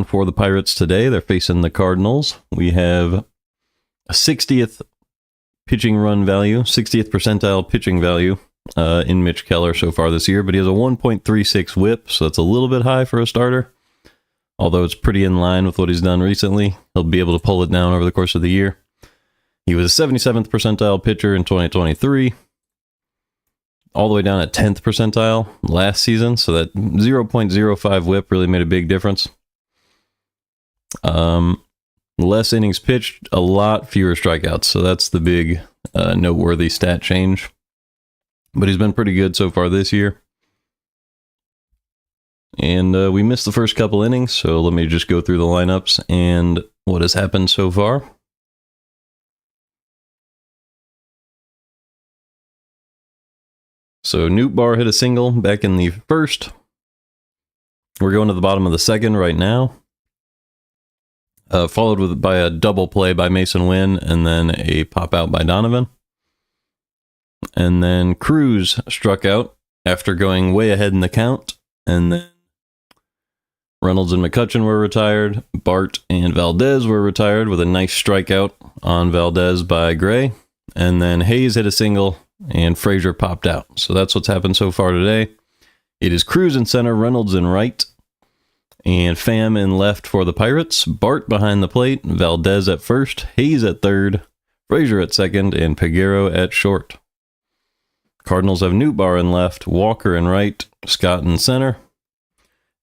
For the Pirates today, they're facing the Cardinals. We have a 60th pitching run value, 60th percentile pitching value in Mitch Keller so far this year, but he has a 1.36 whip, so that's a little bit high for a starter. Although it's pretty in line with what he's done recently, he'll be able to pull it down over the course of the year. He was a 77th percentile pitcher in 2023, all the way down at 10th percentile last season, so that 0.05 whip really made a big difference. Less innings pitched, a lot fewer strikeouts, so that's the big noteworthy stat change. But he's been pretty good so far this year. And we missed the first couple innings, so let me just go through the lineups and what has happened so far. So Nootbaar hit a single back in the first. We're going to the bottom of the second right now. Followed by a double play by Mason Wynn, and then a pop out by Donovan. And then Cruz struck out after going way ahead in the count. And then Reynolds and McCutchen were retired. Bart and Valdez were retired with a nice strikeout on Valdez by Gray. And then Hayes hit a single, and Frazier popped out. So that's what's happened so far today. It is Cruz in center, Reynolds in right, and Pham in left for the Pirates. Bart behind the plate, Valdez at first, Hayes at third, Frazier at second, and Peguero at short. Cardinals have Nootbaar in left, Walker in right, Scott in center,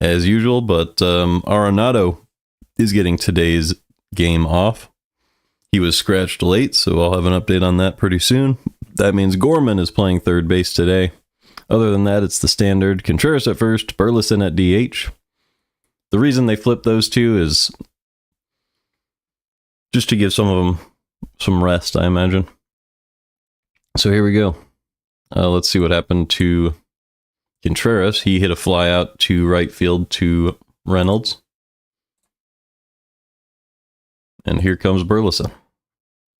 as usual, but Arenado is getting today's game off. He was scratched late, so I'll have an update on that pretty soon. That means Gorman is playing third base today. Other than that, it's the standard Contreras at first, Burleson at DH. The reason they flipped those two is just to give some of them some rest, I imagine. So here we go. Let's see what happened to Contreras. He hit a fly out to right field to Reynolds. And here comes Burleson.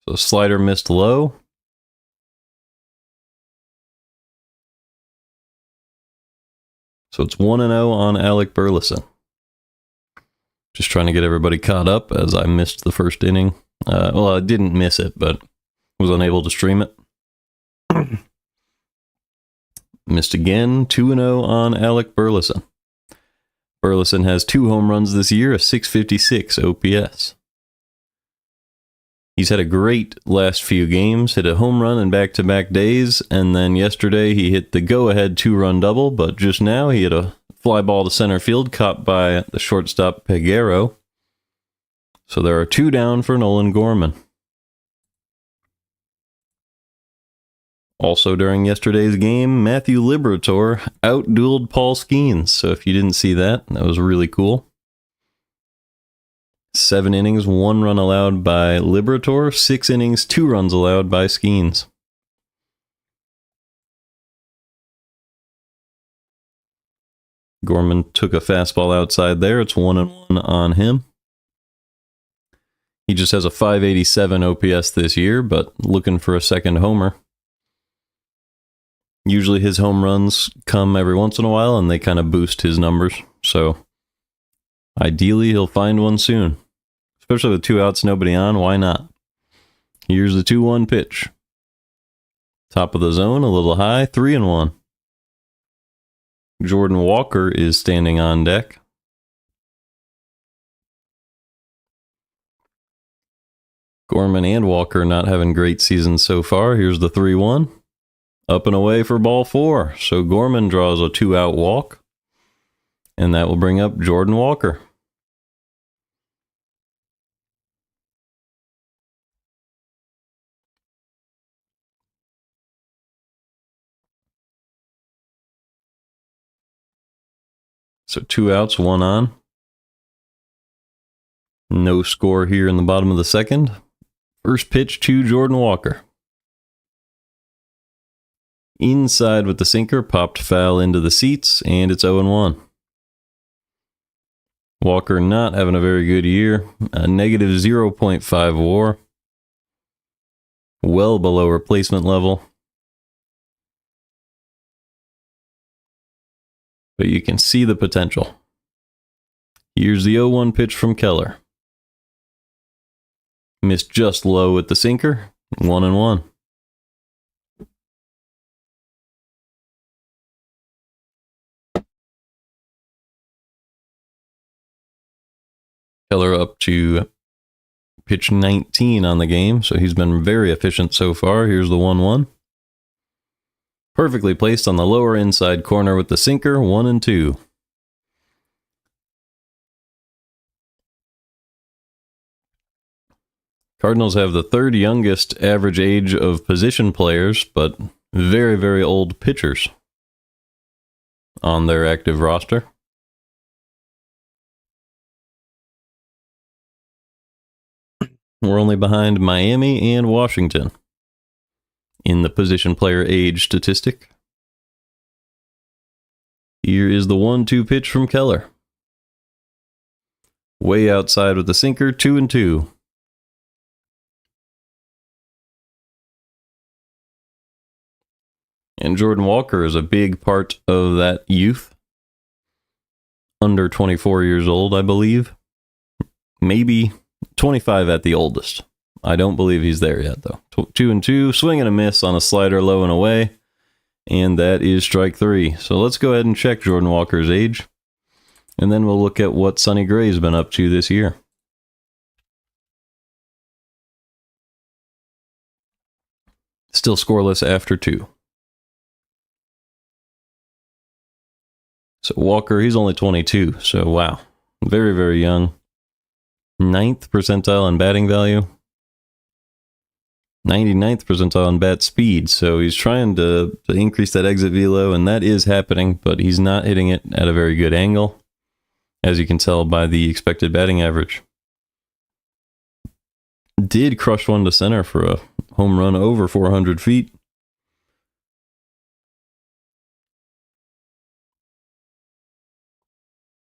So slider missed low. So it's 1-0 on Alec Burleson. Just trying to get everybody caught up as I missed the first inning. Well, I didn't miss it, but was unable to stream it. Missed again, 2-0 on Alec Burleson. Burleson has 2 home runs this year, a 656 OPS. He's had a great last few games, hit a home run in back-to-back days, and then yesterday he hit the go-ahead 2-run double, but just now he hit a fly ball to center field, caught by the shortstop Peguero. So there are 2 down for Nolan Gorman. Also during yesterday's game, Matthew Liberatore outdueled Paul Skeens. So if you didn't see that, that was really cool. 7 innings, 1 run allowed by Liberatore. 6 innings, 2 runs allowed by Skeens. Gorman took a fastball outside there. It's 1-1 on him. He just has a 587 OPS this year, but looking for a second homer. Usually his home runs come every once in a while, and they kind of boost his numbers. So ideally, he'll find one soon. Especially with 2 outs, nobody on, why not? Here's the 2-1 pitch. Top of the zone, a little high, 3-1. Jordan Walker is standing on deck. Gorman and Walker not having great seasons so far. Here's the 3-1. Up and away for ball 4. So Gorman draws a 2-out walk. And that will bring up Jordan Walker. So 2 outs, 1 on. No score here in the bottom of the second. First pitch to Jordan Walker. Inside with the sinker, popped foul into the seats, and it's 0-1. Walker not having a very good year. A negative 0.5 WAR. Well below replacement level. But you can see the potential. Here's the 0-1 pitch from Keller. Missed just low with the sinker. 1-1. Keller up to pitch 19 on the game, so he's been very efficient so far. Here's the 1-1. Perfectly placed on the lower inside corner with the sinker. 1-2. Cardinals have the third youngest average age of position players, but very, very old pitchers on their active roster. We're only behind Miami and Washington in the position player age statistic. Here is the 1-2 pitch from Keller. Way outside with the sinker. 2-2. And Jordan Walker is a big part of that youth. Under 24 years old, I believe. Maybe 25 at the oldest. I don't believe he's there yet, though. 2-2, swing and a miss on a slider low and away. And that is strike 3. So let's go ahead and check Jordan Walker's age. And then we'll look at what Sonny Gray's been up to this year. Still scoreless after 2. So Walker, he's only 22. So wow, very, very young. 9th percentile in batting value. 99th percentile in bat speed. So he's trying to increase that exit velo, and that is happening, but he's not hitting it at a very good angle, as you can tell by the expected batting average. Did crush one to center for a home run over 400 feet.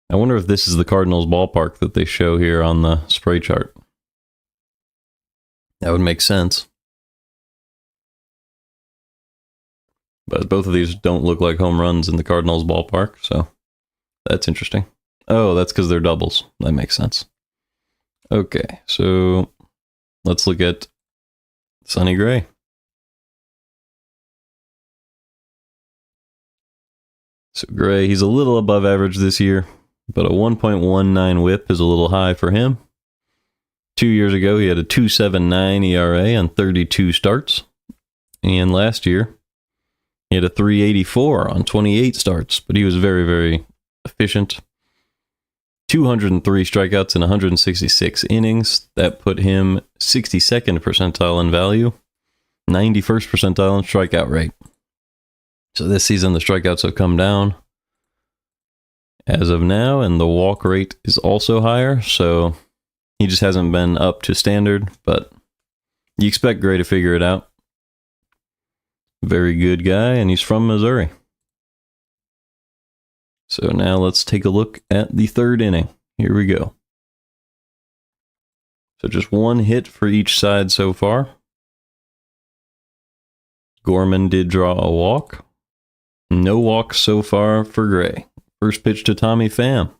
I wonder if this is the Cardinals ballpark that they show here on the spray chart. That would make sense. But both of these don't look like home runs in the Cardinals ballpark, so that's interesting. Oh, that's because they're doubles. That makes sense. Okay, so let's look at Sonny Gray. So Gray, he's a little above average this year, but a 1.19 whip is a little high for him. 2 years ago, he had a 2.79 ERA on 32 starts. And last year, he had a 3.84 on 28 starts, but he was very, very efficient. 203 strikeouts in 166 innings. That put him 62nd percentile in value, 91st percentile in strikeout rate. So this season, the strikeouts have come down as of now, and the walk rate is also higher, so he just hasn't been up to standard, but you expect Gray to figure it out. Very good guy, and he's from Missouri. So now let's take a look at the third inning. Here we go. So just one hit for each side so far. Gorman did draw a walk. No walks so far for Gray. First pitch to Tommy Pham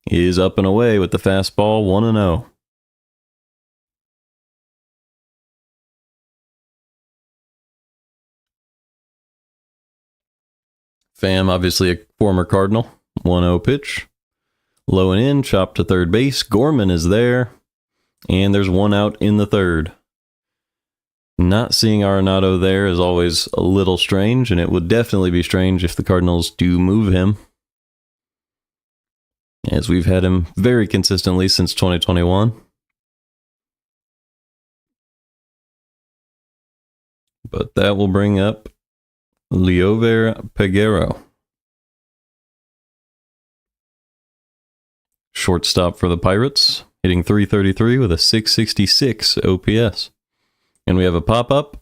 is up and away with the fastball, 1-0. Pham, obviously a former Cardinal. 1-0 pitch. Low and in, chop to third base. Gorman is there. And there's one out in the third. Not seeing Arenado there is always a little strange, and it would definitely be strange if the Cardinals do move him, as we've had him very consistently since 2021. But that will bring up Liover Peguero. Shortstop for the Pirates, hitting .333 with a .666 OPS. And we have a pop-up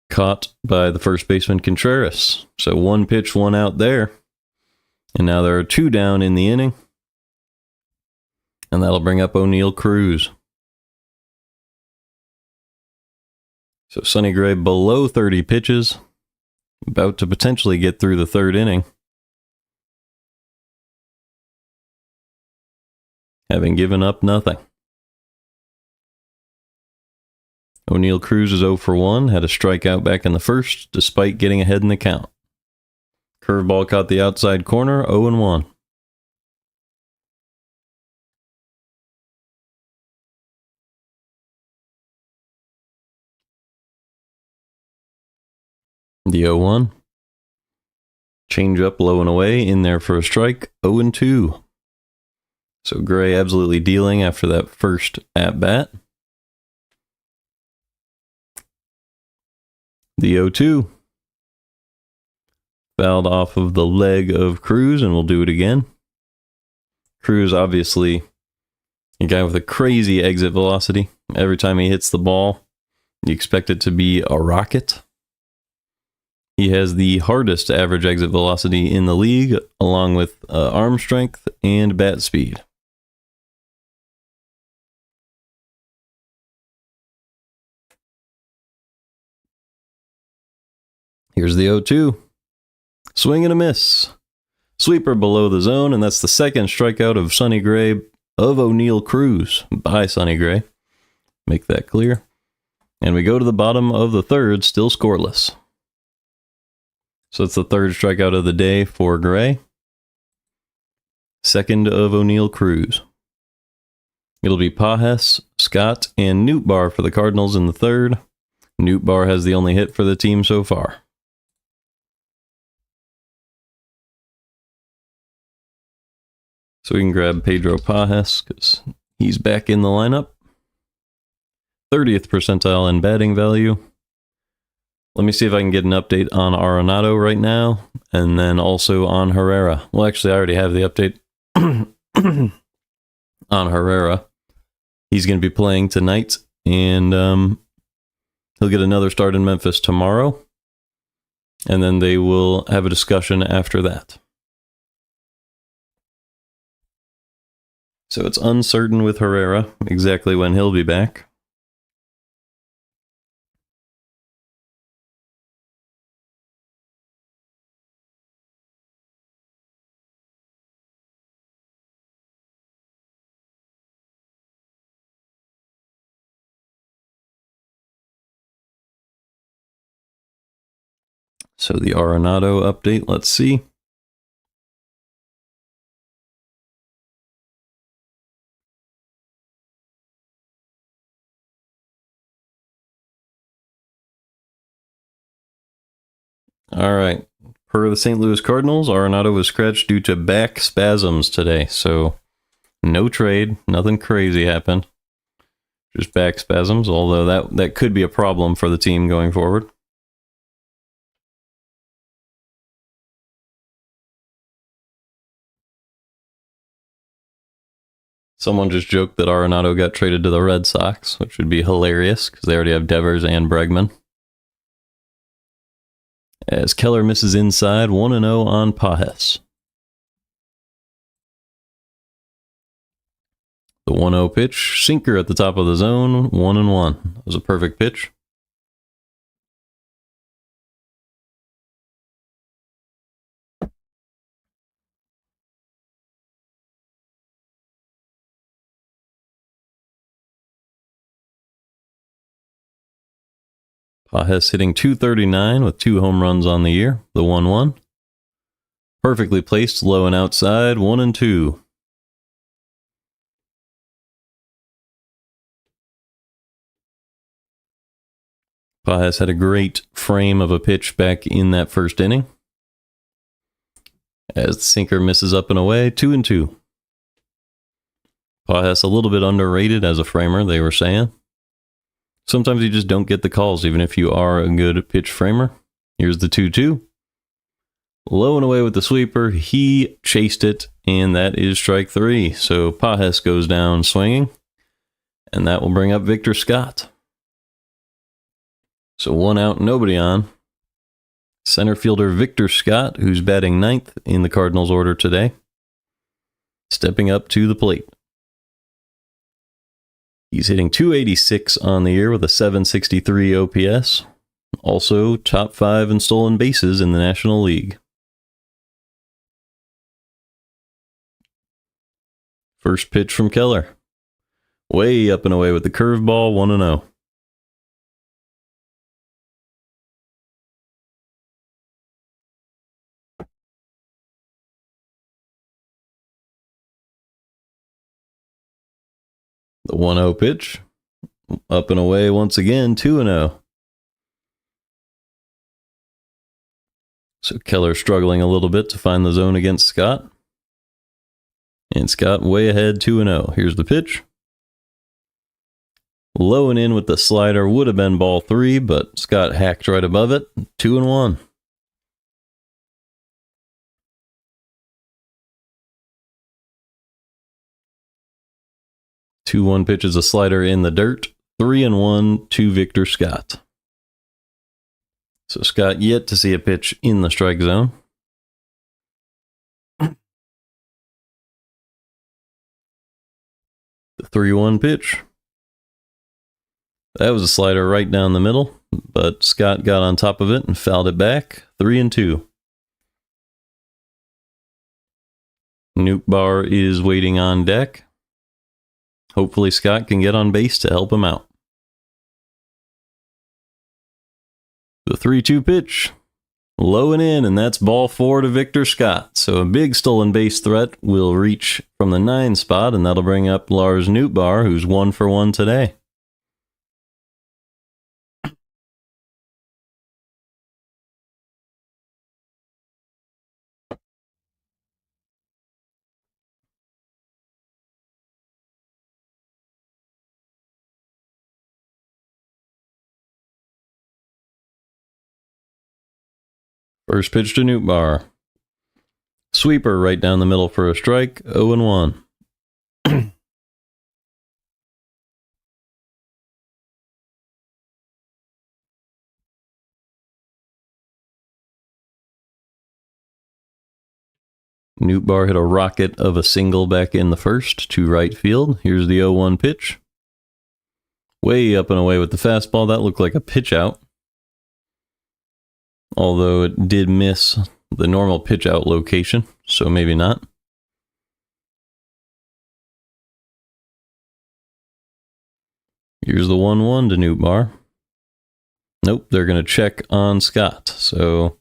caught by the first baseman Contreras. So one pitch, one out there. And now there are two down in the inning. And that'll bring up O'Neal Cruz. So Sonny Gray below 30 pitches. About to potentially get through the third inning. having given up nothing. O'Neill Cruz is 0 for 1, had a strikeout back in the first, despite getting ahead in the count. Curveball caught the outside corner, 0 and 1. The 0-1. Change up low and away, in there for a strike, 0 and 2. So Gray absolutely dealing after that first at bat. The 0-2. Fouled off of the leg of Cruz, and we'll do it again. Cruz, obviously, a guy with a crazy exit velocity. Every time he hits the ball, you expect it to be a rocket. He has the hardest average exit velocity in the league, along with arm strength and bat speed. Here's the 0-2. Swing and a miss. Sweeper below the zone, and that's the second strikeout of Sonny Gray, of O'Neill Cruz, by Sonny Gray. Make that clear. And we go to the bottom of the third, still scoreless. So it's the third strikeout of the day for Gray. Second of O'Neill Cruz. It'll be Pajes, Scott, and Nootbaar for the Cardinals in the third. Nootbaar has the only hit for the team so far. So we can grab Pedro Pajes because he's back in the lineup. 30th percentile in batting value. Let me see if I can get an update on Arenado right now, and then also on Herrera. Well, actually, I already have the update on Herrera. He's going to be playing tonight, and he'll get another start in Memphis tomorrow, and then they will have a discussion after that. So it's uncertain with Herrera exactly when he'll be back. So the Arenado update, let's see. All right. Per the St. Louis Cardinals, Arenado was scratched due to back spasms today. So no trade, nothing crazy happened. Just back spasms, although that could be a problem for the team going forward. Someone just joked that Arenado got traded to the Red Sox, which would be hilarious because they already have Devers and Bregman. As Keller misses inside, 1-0 on Pajes. The 1-0 pitch, sinker at the top of the zone, 1-1. That was a perfect pitch. Pajes hitting .239 with 2 home runs on the year, the 1-1. Perfectly placed, low and outside, 1-2. Pajes had a great frame of a pitch back in that first inning. As the sinker misses up and away, 2-2. Pajes a little bit underrated as a framer, they were saying. Sometimes you just don't get the calls, even if you are a good pitch framer. Here's the 2-2. Low and away with the sweeper. He chased it, and that is strike 3. So Pajes goes down swinging, and that will bring up Victor Scott. So 1 out, nobody on. Center fielder Victor Scott, who's batting 9th in the Cardinals order today, stepping up to the plate. He's hitting .286 on the year with a .763 OPS. Also, top 5 in stolen bases in the National League. First pitch from Keller. Way up and away with the curveball, 1-0. The 1-0 pitch. Up and away once again, 2-0. So Keller struggling a little bit to find the zone against Scott. And Scott way ahead, 2-0. Here's the pitch. Low and in with the slider, would have been ball 3, but Scott hacked right above it, 2-1. Two-one pitch is a slider in the dirt, 3-1 to Victor Scott. So Scott yet to see a pitch in the strike zone. The 3-1 pitch. That was a slider right down the middle, but Scott got on top of it and fouled it back, 3-2. Nootbaar is waiting on deck. Hopefully Scott can get on base to help him out. The 3-2 pitch. Low and in, and that's ball 4 to Victor Scott. So a big stolen base threat will reach from the 9 spot, and that'll bring up Lars Nootbaar, who's 1 for 1 today. First pitch to Nootbaar. Sweeper right down the middle for a strike, 0-1. Nootbaar hit a rocket of a single back in the first to right field. Here's the 0-1 pitch. Way up and away with the fastball. That looked like a pitch out, although it did miss the normal pitch out location, so maybe not. Here's the 1-1 to Nootbaar. Nope, they're going to check on Scott. So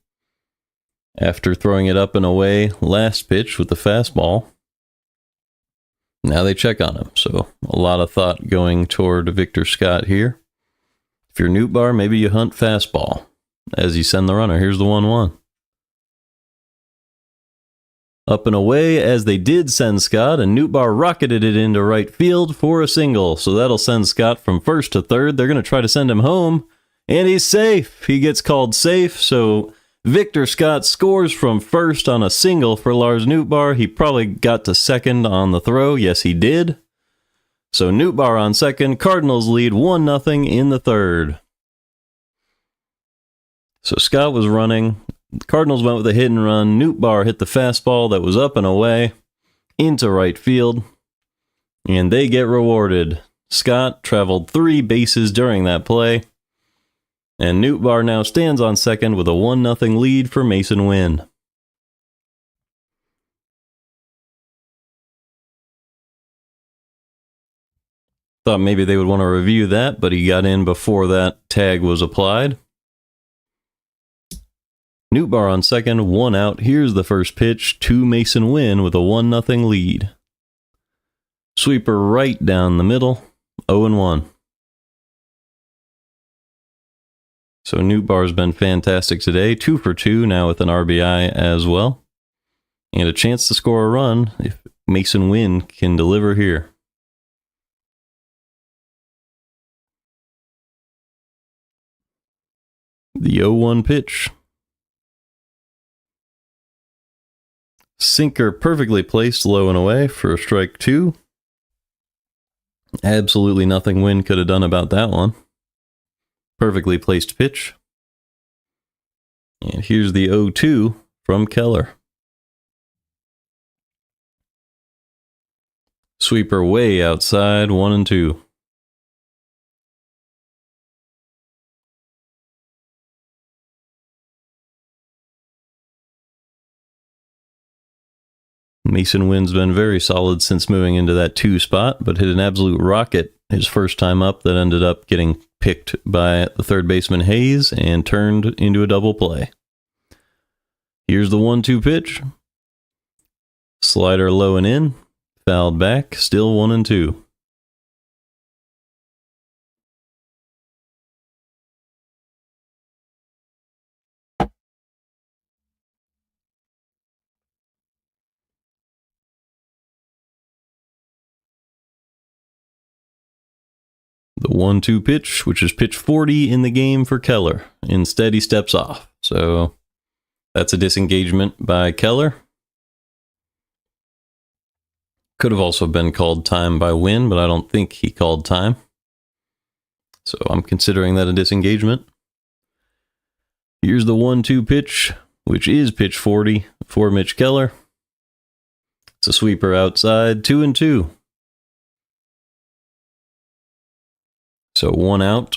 after throwing it up and away last pitch with the fastball, now they check on him. So a lot of thought going toward Victor Scott here. If you're Nootbaar, maybe you hunt fastball as you send the runner. Here's the 1-1. Up and away as they did send Scott, and Nootbaar rocketed it into right field for a single. So that'll send Scott from first to third. They're going to try to send him home, and he's safe. He gets called safe, so Victor Scott scores from first on a single for Lars Nootbaar. He probably got to second on the throw. Yes, he did. So Nootbaar on second. Cardinals lead 1-0 in the third. So Scott was running. The Cardinals went with a hit and run. Nootbaar hit the fastball that was up and away into right field, and they get rewarded. Scott traveled 3 bases during that play, and Nootbaar now stands on second with a 1-0 lead for Mason Wynn. Thought maybe they would want to review that, but he got in before that tag was applied. Nootbaar on second, 1 out. Here's the first pitch to Mason Wynn with a 1-0 lead. Sweeper right down the middle, 0-1. So Nootbaar's been fantastic today, 2 for 2 now with an RBI as well. And a chance to score a run if Mason Wynn can deliver here. The 0-1 pitch. Sinker perfectly placed low and away for a strike 2. Absolutely nothing Wynn could have done about that one. Perfectly placed pitch. And here's the 0-2 from Keller. Sweeper way outside, 1-2. Mason Wynn's been very solid since moving into that 2 spot, but hit an absolute rocket his first time up that ended up getting picked by the third baseman Hayes and turned into a double play. Here's the 1-2 pitch. Slider low and in, fouled back, still 1-2. The 1-2 pitch, which is pitch 40 in the game for Keller. Instead, he steps off. So that's a disengagement by Keller. Could have also been called time by Wynn, but I don't think he called time. So I'm considering that a disengagement. Here's the 1-2 pitch, which is pitch 40 for Mitch Keller. It's a sweeper outside, 2-2. So 1 out.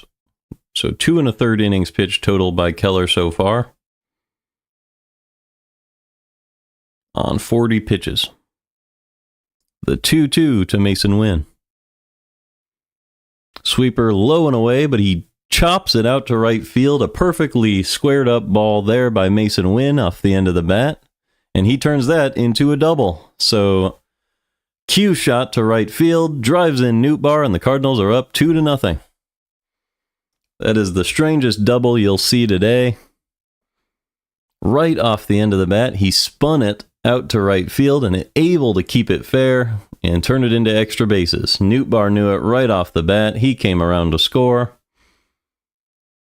So 2 1/3 innings pitched total by Keller so far on 40 pitches. The 2-2 to Mason Wynn. Sweeper low and away, but he chops it out to right field. A perfectly squared up ball there by Mason Wynn off the end of the bat. And he turns that into a double. So cue shot to right field, drives in Nootbaar, and the Cardinals are up 2-0. That is the strangest double you'll see today. Right off the end of the bat, he spun it out to right field and able to keep it fair and turn it into extra bases. Nootbaar knew it right off the bat. He came around to score.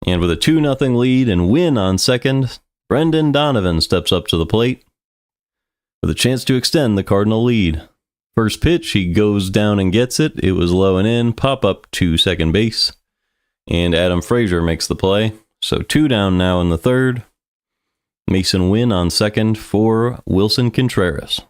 And with a 2-0 lead and Wynn on second, Brendan Donovan steps up to the plate with a chance to extend the Cardinal lead. First pitch, he goes down and gets it. It was low and in, pop up to second base. And Adam Frazier makes the play. So 2 down now in the third. Mason Wynn on second for Wilson Contreras.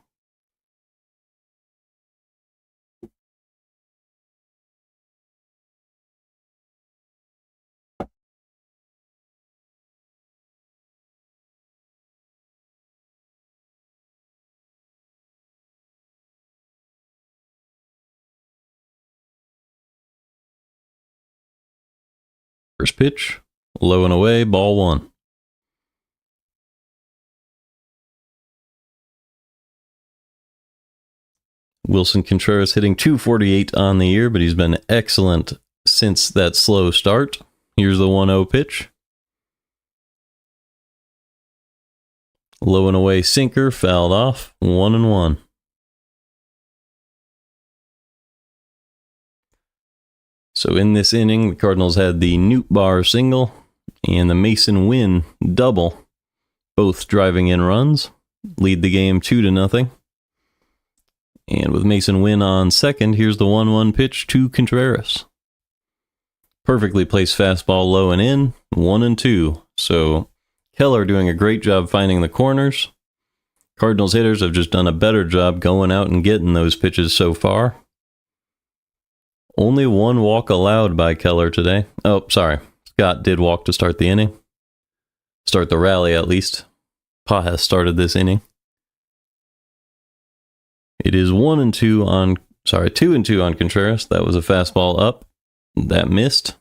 First pitch, low and away, ball 1. Wilson Contreras hitting .248 on the year, but he's been excellent since that slow start. Here's the 1-0 pitch. Low and away sinker, fouled off, 1-1. So in this inning, the Cardinals had the Nootbaar single and the Mason Wynn double, both driving in runs, lead the game 2-0. And with Mason Wynn on second, here's the 1-1 pitch to Contreras. Perfectly placed fastball low and in, 1-2. So Keller doing a great job finding the corners. Cardinals hitters have just done a better job going out and getting those pitches so far. Only 1 walk allowed by Keller today. Oh, sorry. Scott did walk to start the inning. Start the rally, at least. Pa has started this inning. It is 2-2 on Contreras. That was a fastball up. That missed.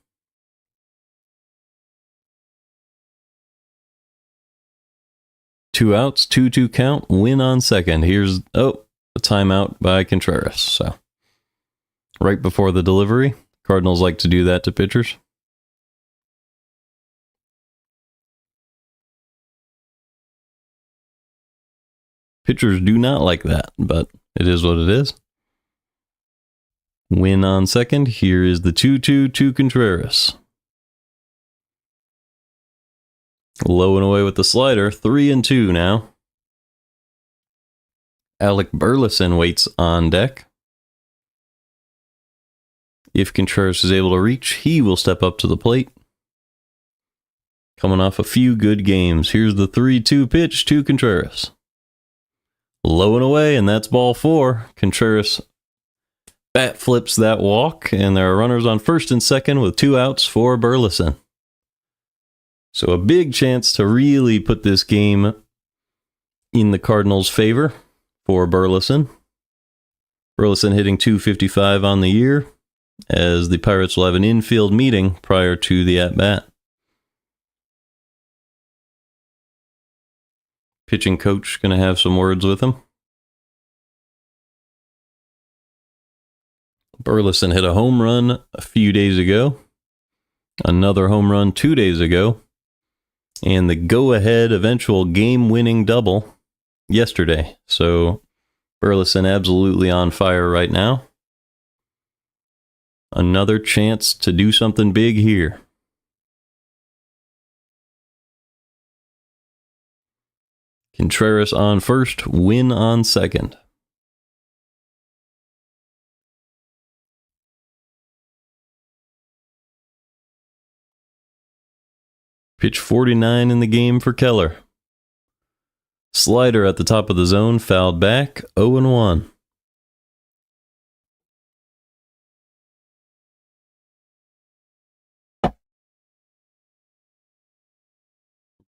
Two outs, 2-2 count. Win on second. Here's a timeout by Contreras. So right before the delivery, Cardinals like to do that to pitchers. Pitchers do not like that, but it is what it is. Win on second. Here is the 2-2 to Contreras. Low and away with the slider. 3-2 now. Alec Burleson waits on deck. If Contreras is able to reach, he will step up to the plate. Coming off a few good games. Here's the 3-2 pitch to Contreras. Low and away, and that's ball 4. Contreras bat flips that walk, and there are runners on first and second with 2 outs for Burleson. So a big chance to really put this game in the Cardinals' favor. for Burleson. Burleson hitting .255 on the year, as the Pirates will have an infield meeting prior to the at-bat. Pitching coach going to have some words with him. Burleson hit a home run a few days ago, another home run 2 days ago, and the go-ahead eventual game-winning double yesterday. So Burleson absolutely on fire right now. Another chance to do something big here. Contreras on first, Wynn on second. Pitch 49 in the game for Keller. Slider at the top of the zone, fouled back, 0-1.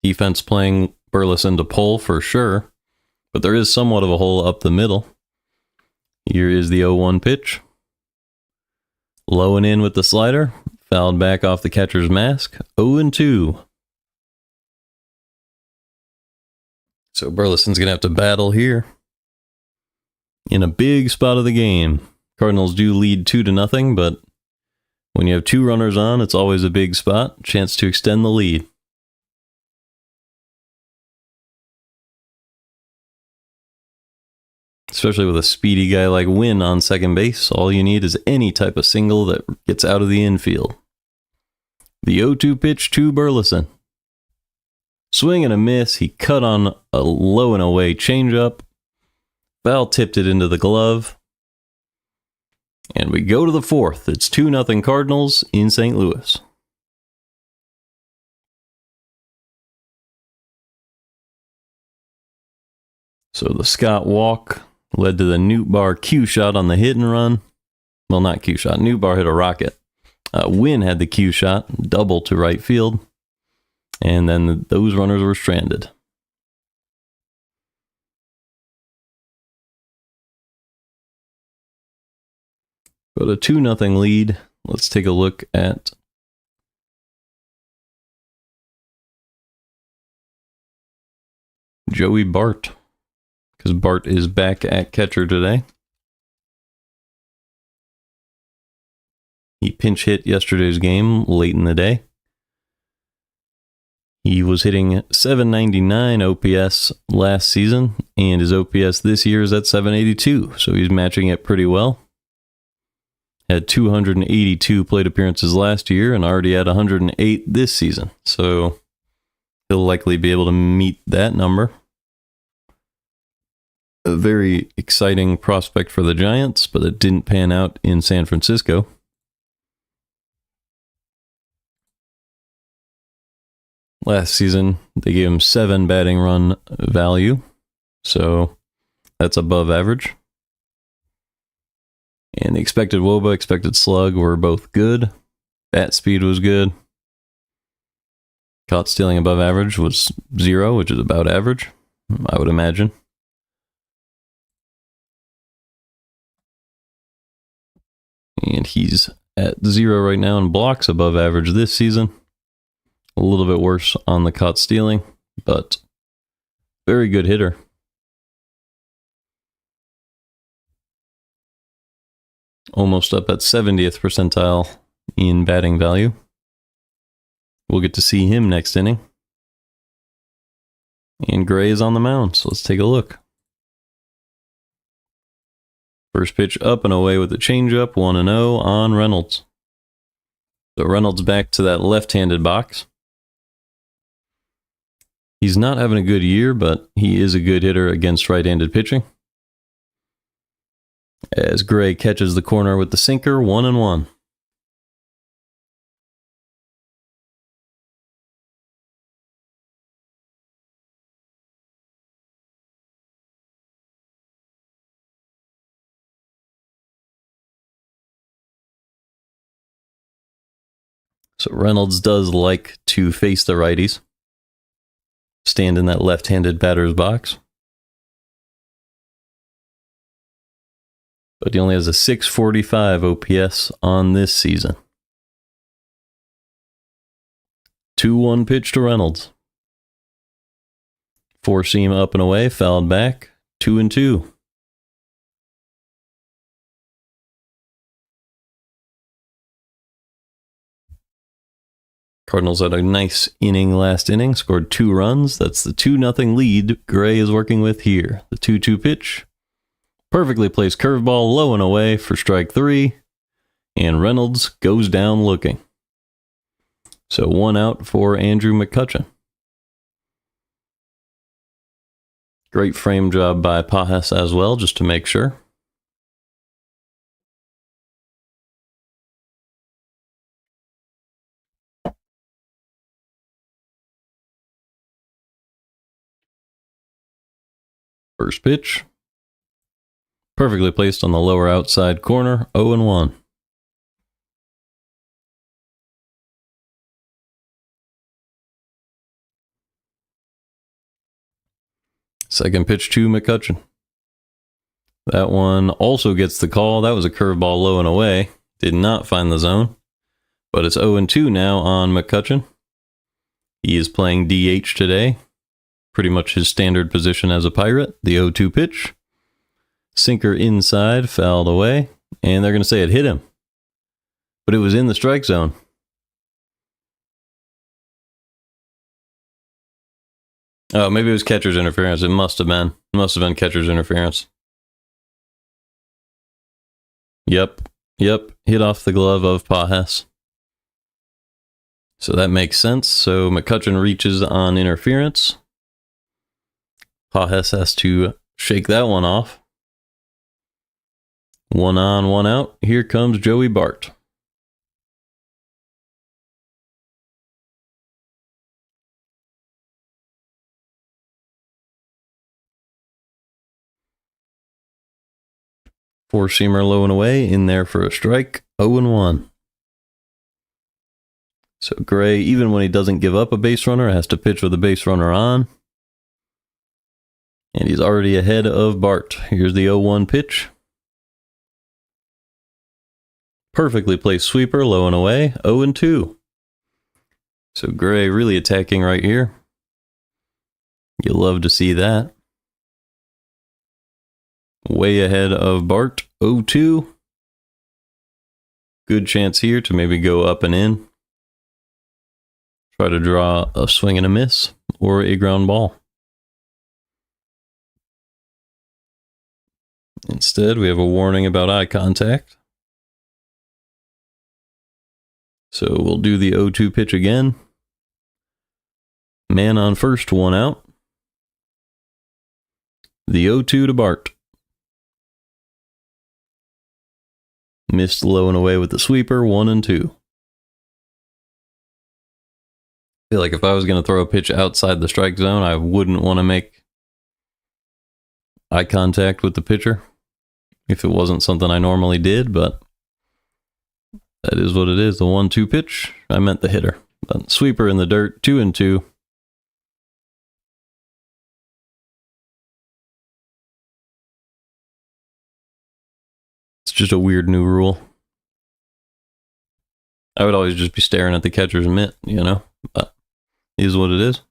Defense playing Burleson to pull for sure, but there is somewhat of a hole up the middle. Here is the 0-1 pitch. Low and in with the slider, fouled back off the catcher's mask, 0-2. So Burleson's going to have to battle here in a big spot of the game. Cardinals do lead 2-0, but when you have two runners on, it's always a big spot. Chance to extend the lead. Especially with a speedy guy like Wynn on second base, all you need is any type of single that gets out of the infield. The 0-2 pitch to Burleson. Swing and a miss. He cut on a low and away changeup. Foul tipped it into the glove. And we go to the fourth. It's 2-0 Cardinals in St. Louis. So the Scott walk led to the Nootbaar Q shot on the hit and run. Well, not Q shot. Nootbaar hit a rocket. Wynn had the Q shot, double to right field. And then those runners were stranded. But a 2-0 lead. Let's take a look at Joey Bart, because Bart is back at catcher today. He pinch hit yesterday's game late in the day. He was hitting 799 OPS last season, and his OPS this year is at 782, so he's matching it pretty well. Had 282 plate appearances last year and already had 108 this season, so he'll likely be able to meet that number. A very exciting prospect for the Giants, but it didn't pan out in San Francisco. Last season, they gave him 7 batting run value, so that's above average. And the expected WOBA, expected slug were both good. Bat speed was good. Caught stealing above average was 0, which is about average, I would imagine. And he's at 0 right now in blocks, above average this season. A little bit worse on the caught stealing, but very good hitter. Almost up at 70th percentile in batting value. We'll get to see him next inning. And Gray is on the mound, so let's take a look. First pitch up and away with the changeup, 1-0 on Reynolds. So Reynolds back to that left-handed box. He's not having a good year, but he is a good hitter against right-handed pitching. As Gray catches the corner with the sinker, 1-1. So Reynolds does like to face the righties. Stand in that left-handed batter's box. but he only has a 645 OPS on this season. 2-1 pitch to Reynolds. Four-seam up and away, fouled back, 2-2. Cardinals had a nice inning last inning, scored 2 runs. That's the 2-0 lead Gray is working with here. The 2-2 pitch. Perfectly placed curveball low and away for strike 3. And Reynolds goes down looking. So 1 out for Andrew McCutchen. Great frame job by Pajes as well, just to make sure. First pitch. Perfectly placed on the lower outside corner, 0-1. Second pitch to McCutchen. That one also gets the call. That was a curveball low and away. Did not find the zone. But it's 0-2 now on McCutchen. He is playing DH today. Pretty much his standard position as a Pirate. The 0-2 pitch. Sinker inside, fouled away. And they're going to say it hit him. But it was in the strike zone. Oh, maybe it was catcher's interference. It must have been. It must have been catcher's interference. Yep. Hit off the glove of Pajes. So that makes sense. So McCutchen reaches on interference. Pajes has to shake that one off. 1 on, 1 out. Here comes Joey Bart. Four-seamer low and away, in there for a strike, 0-1. So Gray, even when he doesn't give up a base runner, has to pitch with a base runner on. And he's already ahead of Bart. Here's the 0-1 pitch. Perfectly placed sweeper, low and away, 0-2. So Gray really attacking right here. You'll love to see that. Way ahead of Bart, 0-2. Good chance here to maybe go up and in. Try to draw a swing and a miss or a ground ball. Instead, we have a warning about eye contact. So we'll do the 0-2 pitch again. Man on first, 1 out. The 0-2 to Bart. Missed low and away with the sweeper, 1-2. I feel like if I was going to throw a pitch outside the strike zone, I wouldn't want to make eye contact with the pitcher if it wasn't something I normally did, but that is what it is. The 1-2 pitch, I meant the hitter. But sweeper in the dirt, 2-2. It's just a weird new rule. I would always just be staring at the catcher's mitt, you know, but it is what it is.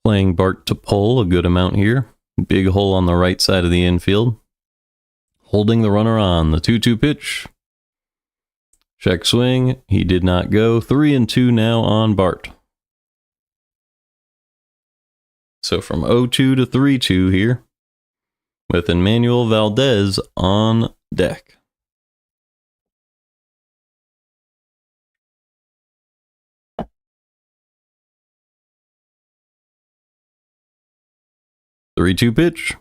Playing Bart to pull a good amount here. Big hole on the right side of the infield. Holding the runner on. The 2-2 pitch. Check swing. He did not go. 3-2 now on Bart. So from 0-2 to 3-2 here. With Emmanuel Valdez on deck. The 3-2 pitch.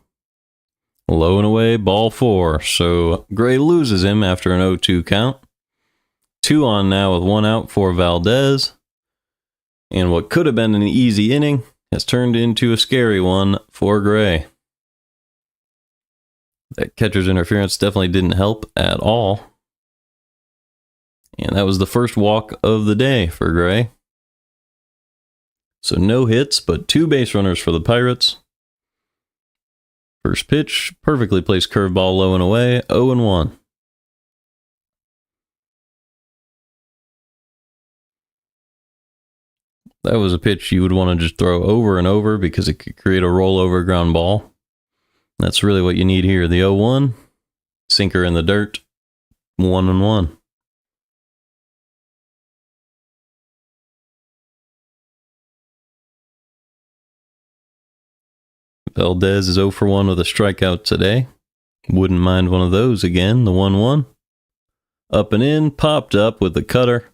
Low and away, ball 4. So Gray loses him after an 0-2 count. 2 on now with 1 out for Valdez. And what could have been an easy inning has turned into a scary one for Gray. That catcher's interference definitely didn't help at all. And that was the first walk of the day for Gray. So no hits, but 2 base runners for the Pirates. First pitch, perfectly placed curveball low and away, 0-1. That was a pitch you would want to just throw over and over because it could create a rollover ground ball. That's really what you need here. The 0-1, sinker in the dirt, 1-1. Valdez is 0-1 with a strikeout today. Wouldn't mind one of those again. The 1-1. Up and in, popped up with the cutter.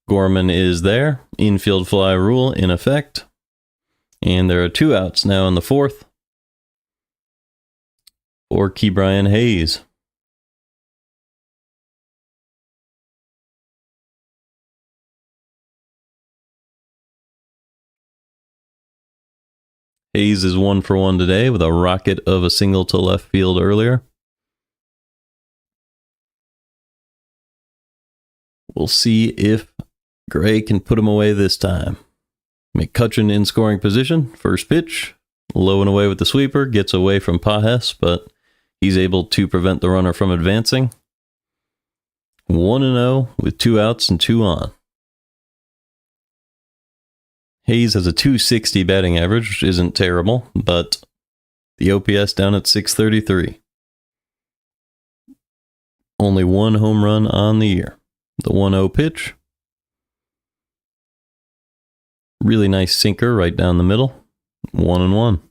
Gorman is there. Infield fly rule in effect. And there are 2 outs now in the 4th for Ke'Bryan Hayes. Hayes is 1-for-1 today with a rocket of a single to left field earlier. We'll see if Gray can put him away this time. McCutcheon in scoring position. First pitch, low and away with the sweeper. Gets away from Pajes, but he's able to prevent the runner from advancing. 1-0 with 2 outs and 2 on. Hayes has a .260 batting average, which isn't terrible, but the OPS down at .633. Only 1 home run on the year. The 1-0 pitch. Really nice sinker right down the middle. 1-1.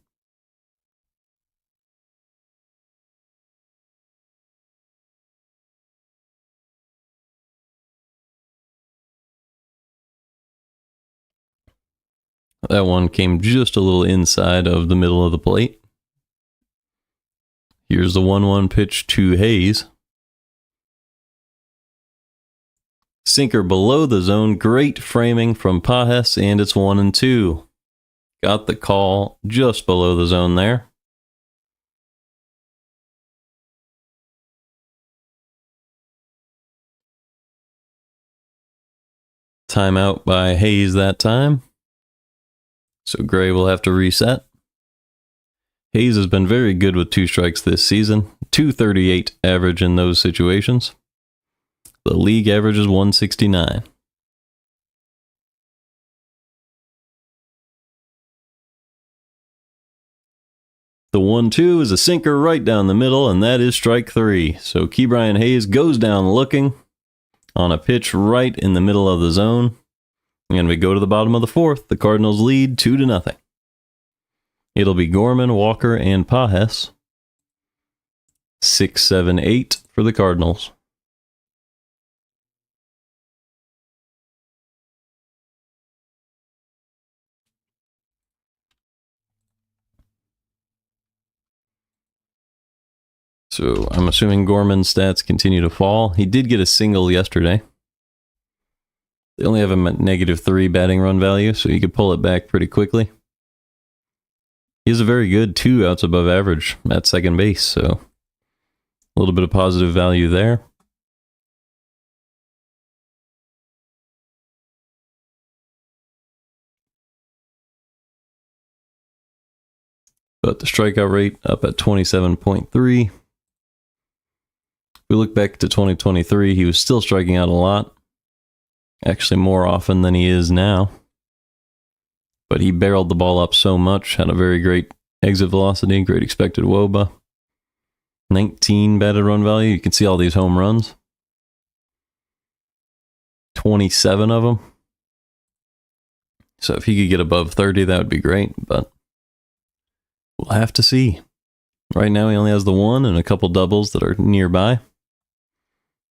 That one came just a little inside of the middle of the plate. Here's the 1-1 pitch to Hayes. Sinker below the zone. Great framing from Pajes, and it's 1-2. Got the call just below the zone there. Timeout by Hayes that time. So Gray will have to reset. Hayes has been very good with 2 strikes this season. .238 average in those situations. The league average is 169. The 1-2 is a sinker right down the middle, and that is strike 3. So Ke'Bryan Hayes goes down looking on a pitch right in the middle of the zone. And we go to the bottom of the 4th. The Cardinals lead 2-0. It'll be Gorman, Walker, and Pajes. 6, 7, 8 for the Cardinals. So I'm assuming Gorman's stats continue to fall. He did get a single yesterday. They only have him at -3 batting run value, so he could pull it back pretty quickly. He has a very good 2 outs above average at second base, so a little bit of positive value there. But the strikeout rate up at 27.3. If we look back to 2023, he was still striking out a lot. Actually more often than he is now. But he barreled the ball up so much, had a very great exit velocity, great expected WOBA. 19 batted run value. You can see all these home runs. 27 of them. So if he could get above 30, that would be great, but we'll have to see. Right now he only has the 1 and a couple doubles that are nearby.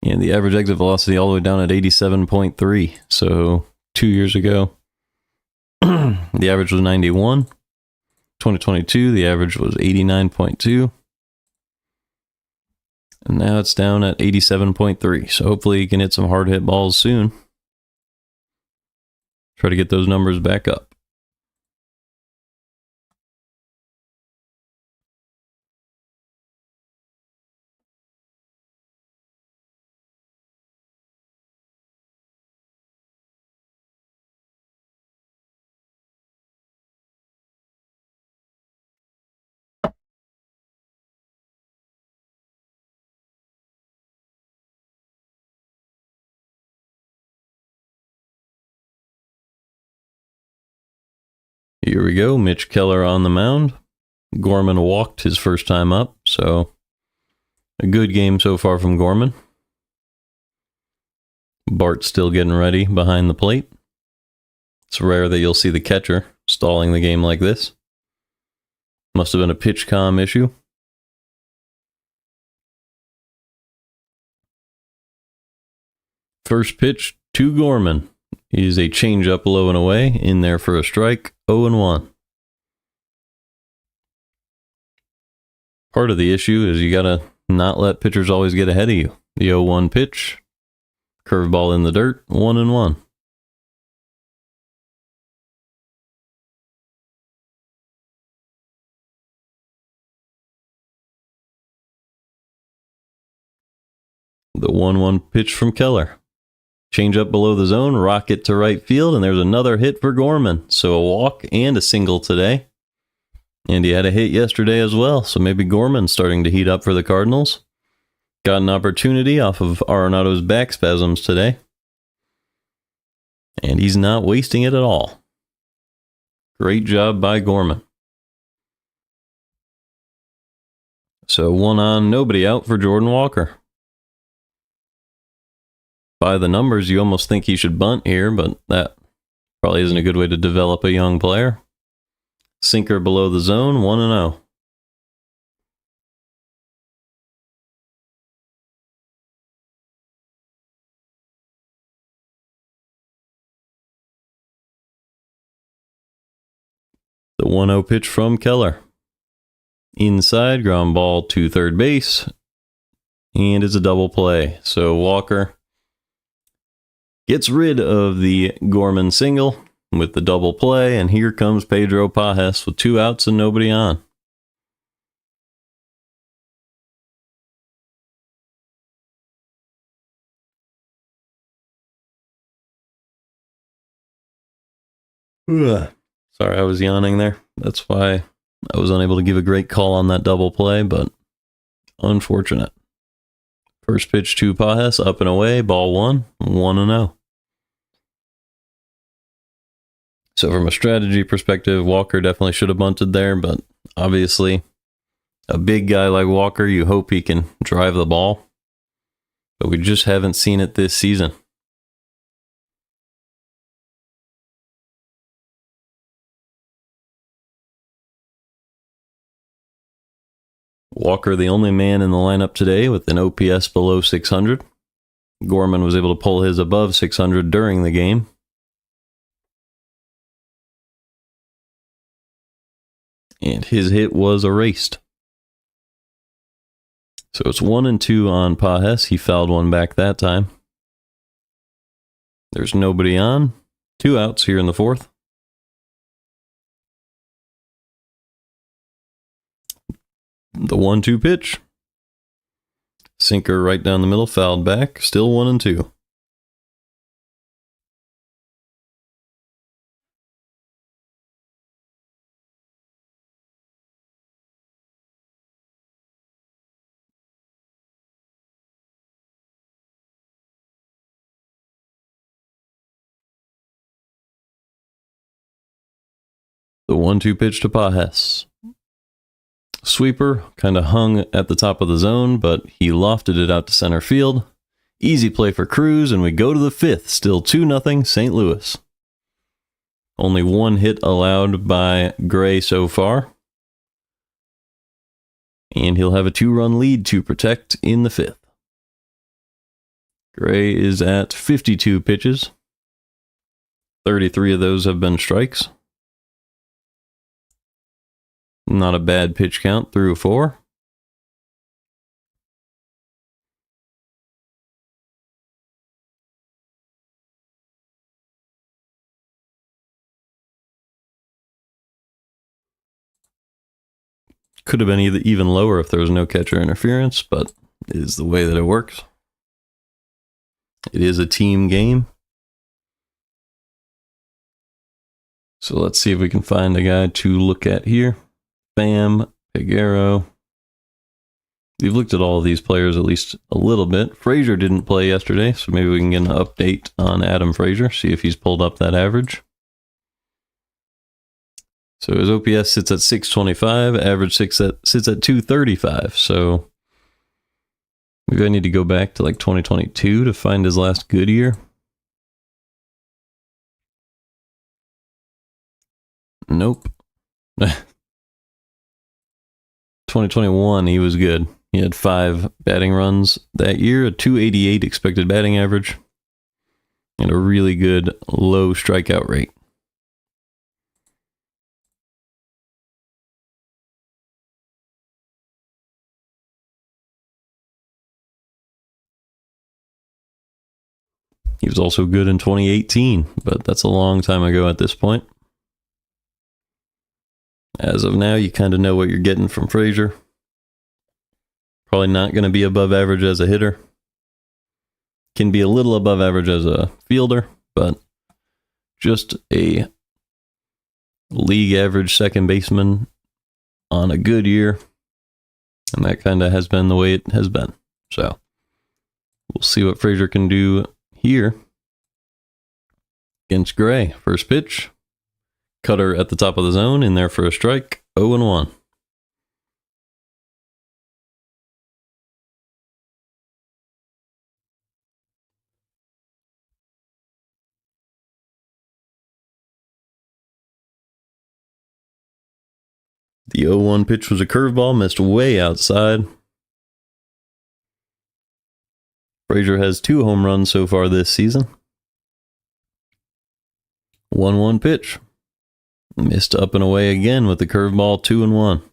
And the average exit velocity all the way down at 87.3. So 2 years ago, the average was 91. 2022, the average was 89.2. And now it's down at 87.3. So hopefully he can hit some hard hit balls soon. Try to get those numbers back up. Here we go. Mitch Keller on the mound. Gorman walked his first time up, so a good game so far from Gorman. Bart's still getting ready behind the plate. It's rare that you'll see the catcher stalling the game like this. Must have been a pitch comm issue. First pitch to Gorman is a changeup low and away, in there for a strike, 0-1. Part of the issue is you gotta not let pitchers always get ahead of you. The 0-1 pitch, curveball in the dirt, 1-1. The 1-1 pitch from Keller. Change up below the zone, rocket to right field, and there's another hit for Gorman. So a walk and a single today. And he had a hit yesterday as well, so maybe Gorman's starting to heat up for the Cardinals. Got an opportunity off of Arenado's back spasms today. And he's not wasting it at all. Great job by Gorman. So 1 on, nobody out for Jordan Walker. By the numbers, you almost think he should bunt here, but that probably isn't a good way to develop a young player. Sinker below the zone, 1-0. The 1-0 pitch from Keller. Inside, ground ball to third base, and it's a double play. So Walker gets rid of the Gorman single with the double play, and here comes Pedro Pajes with 2 outs and nobody on. Sorry, I was yawning there. That's why I was unable to give a great call on that double play, but unfortunate. First pitch to Pajes, up and away, ball 1, 1-0. So from a strategy perspective, Walker definitely should have bunted there, but obviously a big guy like Walker, you hope he can drive the ball, but we just haven't seen it this season. Walker, the only man in the lineup today with an OPS below 600. Gorman was able to pull his above 600 during the game. And his hit was erased. So it's 1-2 on Pajes. He fouled one back that time. There's nobody on. 2 outs here in the 4th. The 1-2 pitch. Sinker right down the middle, fouled back. Still 1-2. The 1-2 pitch to Pajes. Sweeper kind of hung at the top of the zone, but he lofted it out to center field. Easy play for Cruz, and we go to the 5th. Still 2-0 St. Louis. Only 1 hit allowed by Gray so far. And he'll have a 2-run lead to protect in the 5th. Gray is at 52 pitches. 33 of those have been strikes. Not a bad pitch count through 4. Could have been even lower if there was no catcher interference, but it is the way that it works. It is a team game. So let's see if we can find a guy to look at here. Bam, Peguero. We've looked at all of these players at least a little bit. Frazier didn't play yesterday, so maybe we can get an update on Adam Frazier, see if he's pulled up that average. So his OPS sits at 625, average sits at 235. So maybe I need to go back to like 2022 to find his last good year. Nope. 2021, he was good. He had 5 batting runs that year, a 288 expected batting average, and a really good low strikeout rate. He was also good in 2018, but that's a long time ago at this point. As of now, you kind of know what you're getting from Frazier. Probably not going to be above average as a hitter. Can be a little above average as a fielder, but just a league average second baseman on a good year. And that kind of has been the way it has been. So we'll see what Frazier can do here against Gray. First pitch. Cutter at the top of the zone, in there for a strike. 0-1. The 0-1 pitch was a curveball, missed way outside. Frazier has 2 home runs so far this season. 1-1 pitch. Missed up and away again with the curveball. 2-1.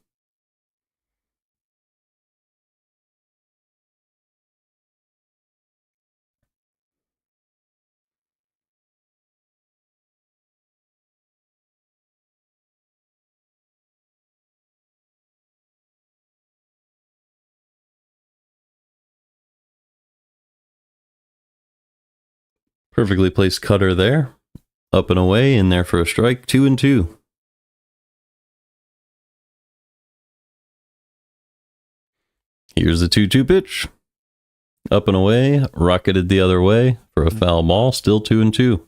Perfectly placed cutter there. Up and away, in there for a strike. 2-2. Here's the 2-2 pitch. Up and away, rocketed the other way for a foul ball. Still 2-2.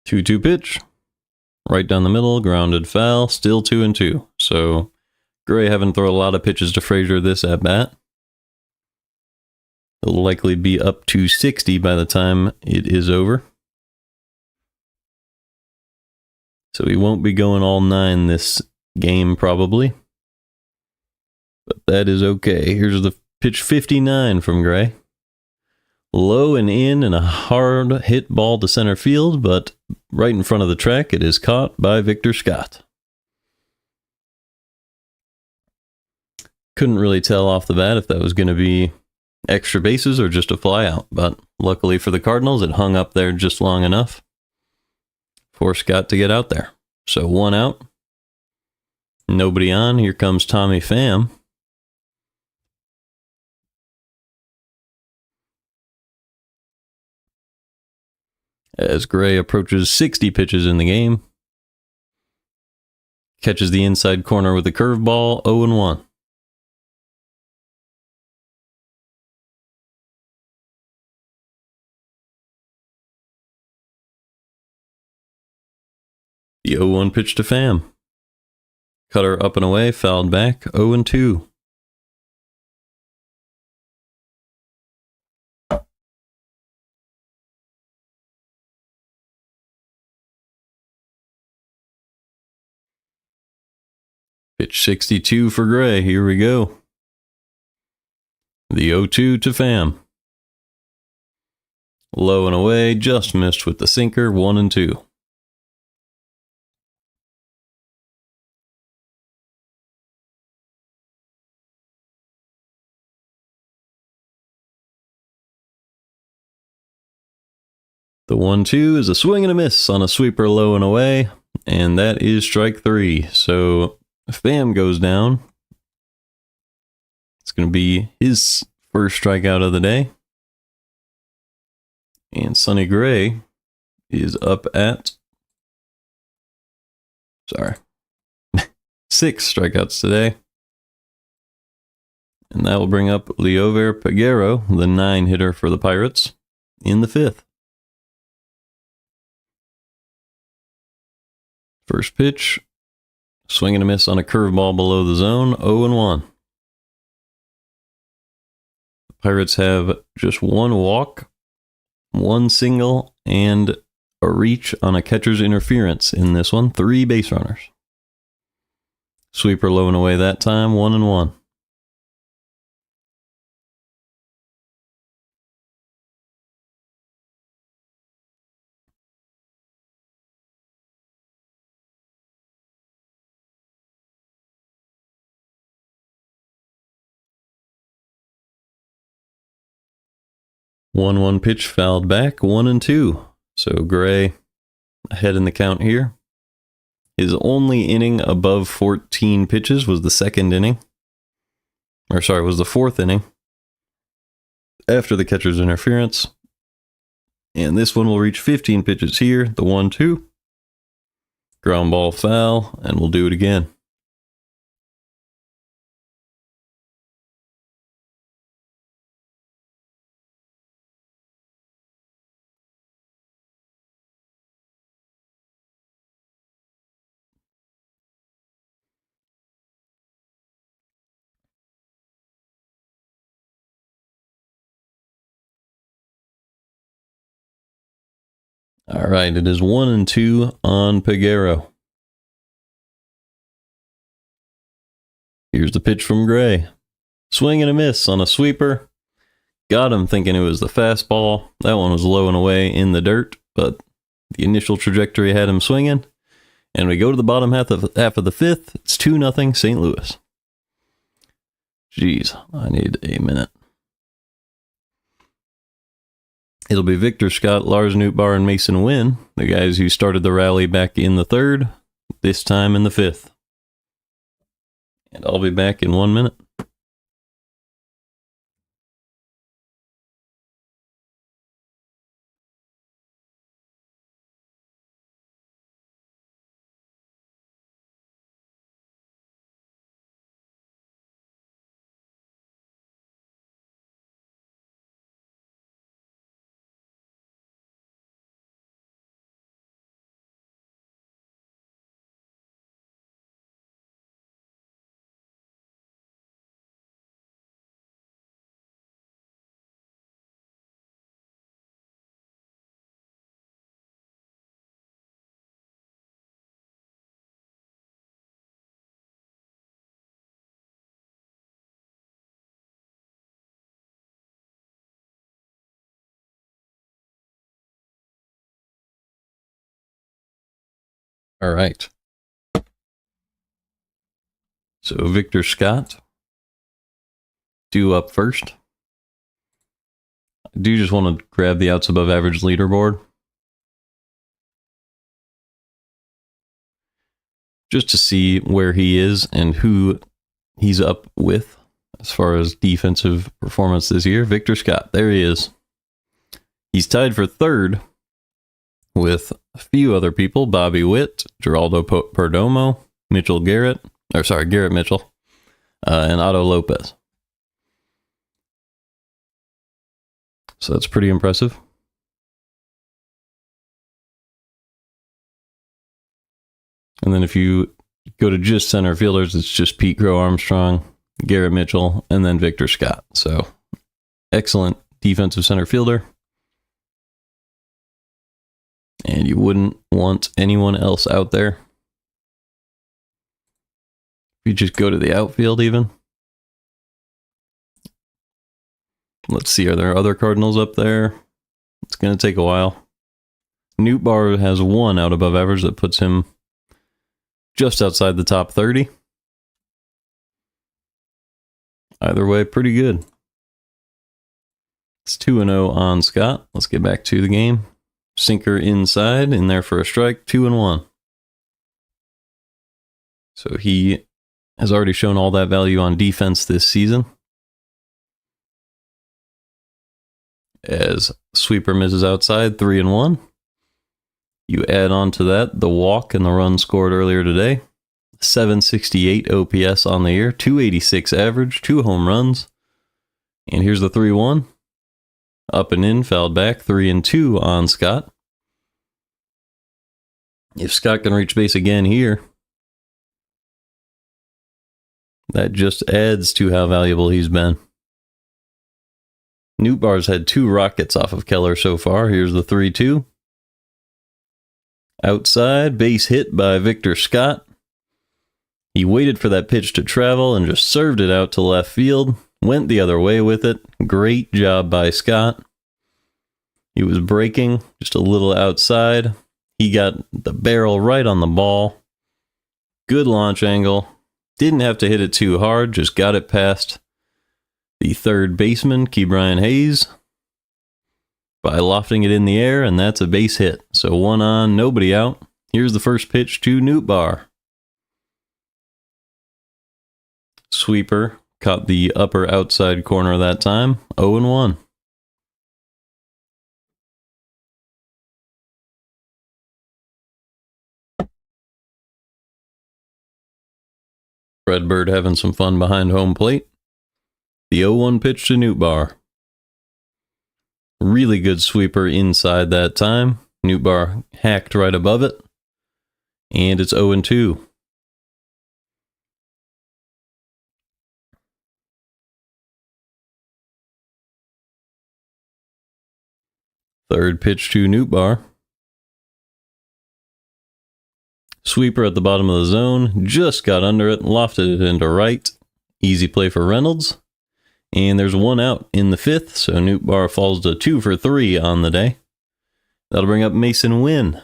Two-two pitch. Right down the middle, grounded foul. Still 2-2. So Gray having to throw a lot of pitches to Frazier this at bat. It'll likely be up to 60 by the time it is over. So he won't be going all 9 this game probably. But that is okay. Here's the pitch 59 from Gray. Low and in, and a hard hit ball to center field, but right in front of the track, it is caught by Victor Scott. Couldn't really tell off the bat if that was going to be extra bases or just a fly out, but luckily for the Cardinals, it hung up there just long enough for Scott to get out there. So 1 out. Nobody on. Here comes Tommy Pham. As Gray approaches 60 pitches in the game. Catches the inside corner with a curveball. 0-1. The 0-1 pitch to Pham. Cutter up and away, fouled back. 0-2. Pitch 62 for Gray. Here we go. The 0-2 to Pham. Low and away, just missed with the sinker. 1-2. The 1-2 is a swing and a miss on a sweeper low and away, and that is strike 3. So Pham goes down. It's going to be his first strikeout of the day. And Sonny Gray is up at, 6 strikeouts today. And that will bring up Liover Peguero, the 9 hitter for the Pirates, in the 5th. First pitch, swing and a miss on a curveball below the zone, 0-1. The Pirates have just 1 walk, 1 single, and a reach on a catcher's interference in this one, 3 base runners. Sweeper low and away that time, 1-1. One pitch fouled back, 1-2. So Gray ahead in the count here. His only inning above 14 pitches was the second inning. Was the 4th inning. After the catcher's interference. And this one will reach 15 pitches here. The 1-2. Ground ball foul, and we'll do it again. All right, it is 1-2 on Peguero. Here's the pitch from Gray. Swing and a miss on a sweeper. Got him thinking it was the fastball. That one was low and away in the dirt, but the initial trajectory had him swinging. And we go to the bottom half of the 5th. It's 2-0 St. Louis. Jeez, I need a minute. It'll be Victor Scott, Lars Nootbaar, and Mason Wynn, the guys who started the rally back in the 3rd, this time in the 5th. And I'll be back in 1 minute. All right. So Victor Scott, due up first. I do just want to grab the outs above average leaderboard, just to see where he is and who he's up with as far as defensive performance this year. Victor Scott, there he is. He's tied for 3rd with a few other people: Bobby Witt, Geraldo Perdomo, Garrett Mitchell, and Otto Lopez. So that's pretty impressive. And then if you go to just center fielders, it's just Pete Crow Armstrong, Garrett Mitchell, and then Victor Scott. So excellent defensive center fielder. And you wouldn't want anyone else out there. If you just go to the outfield even. Let's see, are there other Cardinals up there? It's going to take a while. Nootbaar has 1 out above average that puts him just outside the top 30. Either way, pretty good. It's 2-0 on Scott. Let's get back to the game. Sinker inside, in there for a strike, 2-1. So he has already shown all that value on defense this season. As sweeper misses outside, 3-1. You add on to that the walk and the run scored earlier today. 768 OPS on the year, 286 average, 2 home runs. And here's the 3-1. Up and in, fouled back, 3-2 on Scott. If Scott can reach base again here, that just adds to how valuable he's been. Nootbaar's had 2 rockets off of Keller so far. Here's the 3-2. Outside, base hit by Victor Scott. He waited for that pitch to travel and just served it out to left field. Went the other way with it. Great job by Scott. He was breaking just a little outside. He got the barrel right on the ball. Good launch angle. Didn't have to hit it too hard, just got it past the third baseman, Ke'Bryan Hayes, by lofting it in the air, and that's a base hit. So 1 on, nobody out. Here's the first pitch to Nootbaar. Sweeper caught the upper outside corner that time, 0-1. Redbird having some fun behind home plate. The 0-1 pitch to Nootbaar. Really good sweeper inside that time. Nootbaar hacked right above it. And it's 0-2. Third pitch to Nootbaar. Sweeper at the bottom of the zone. Just got under it, lofted it into right. Easy play for Reynolds. And there's 1 out in the 5th, so Nootbaar falls to 2 for 3 on the day. That'll bring up Mason Wynn.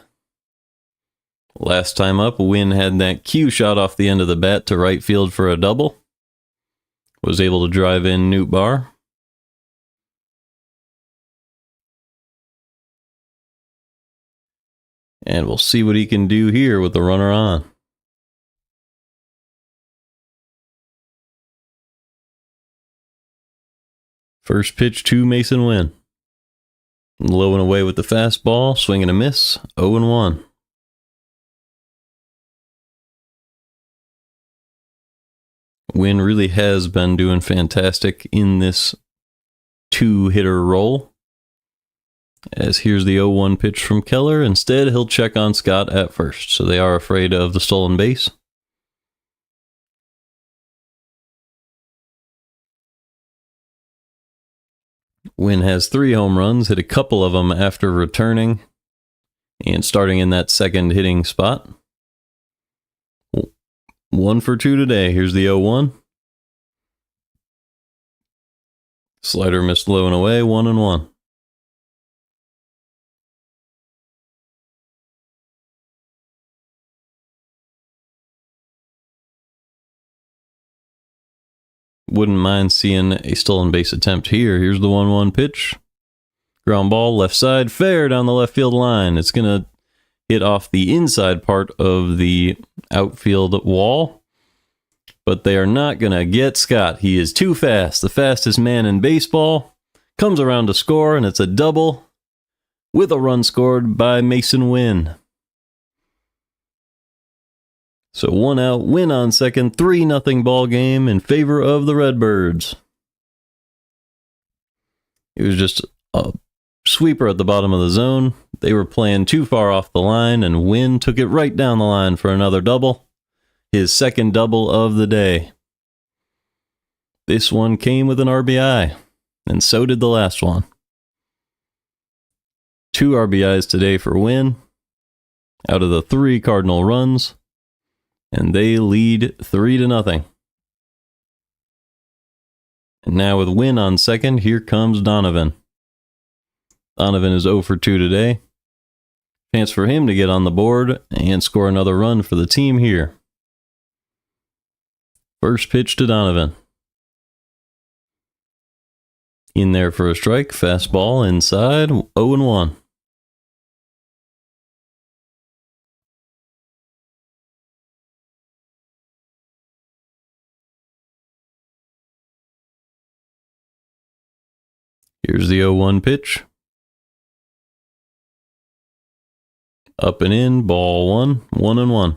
Last time up, Wynn had that cue shot off the end of the bat to right field for a double. Was able to drive in Nootbaar. And we'll see what he can do here with the runner on. First pitch to Mason Wynn. Low and away with the fastball, swing and a miss, 0-1. Wynn really has been doing fantastic in this 2-hitter role. As here's the 0-1 pitch from Keller. Instead, he'll check on Scott at first, so they are afraid of the stolen base. Wynn has 3 home runs, hit a couple of them after returning and starting in that second hitting spot. 1 for 2 today. Here's the 0-1. Slider missed low and away, 1-1. Wouldn't mind seeing a stolen base attempt here. Here's the 1-1 pitch. Ground ball, left side, fair down the left field line. It's going to hit off the inside part of the outfield wall. But they are not going to get Scott. He is too fast. The fastest man in baseball. Comes around to score, and it's a double with a run scored by Mason Wynn. So 1 out, Win on second, 3-0 ball game in favor of the Redbirds. It was just a sweeper at the bottom of the zone. They were playing too far off the line, and Wynn took it right down the line for another double. His second double of the day. This one came with an RBI, and so did the last one. 2 RBIs today for Wynn out of the 3 Cardinal runs. And they lead 3-0. And now with Wynn on second, here comes Donovan. Donovan is 0 for 2 today. Chance for him to get on the board and score another run for the team here. First pitch to Donovan. In there for a strike, fastball inside, 0-1. Here's the 0-1 pitch. Up and in, ball 1, 1-1.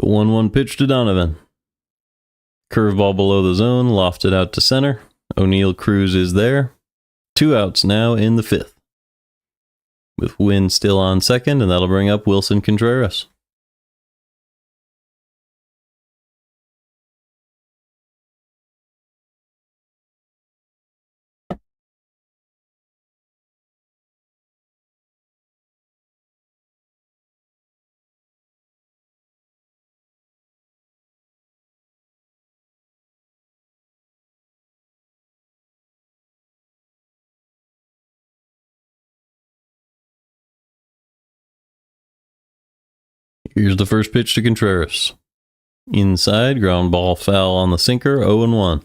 The 1-1 pitch to Donovan. Curveball below the zone, lofted out to center. O'Neill Cruz is there. 2 outs now in the 5th. With Wynn still on second, and that'll bring up Wilson Contreras. Here's the first pitch to Contreras. Inside, ground ball foul on the sinker, 0-1.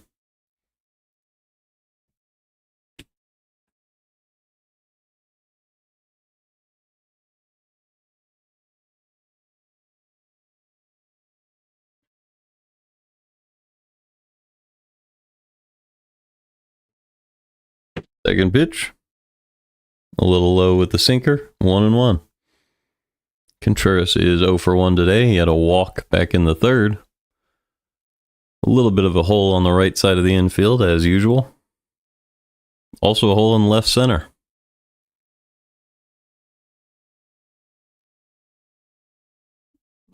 Second pitch. A little low with the sinker, 1-1. Contreras is 0 for 1 today. He had a walk back in the 3rd. A little bit of a hole on the right side of the infield, as usual. Also a hole in left center.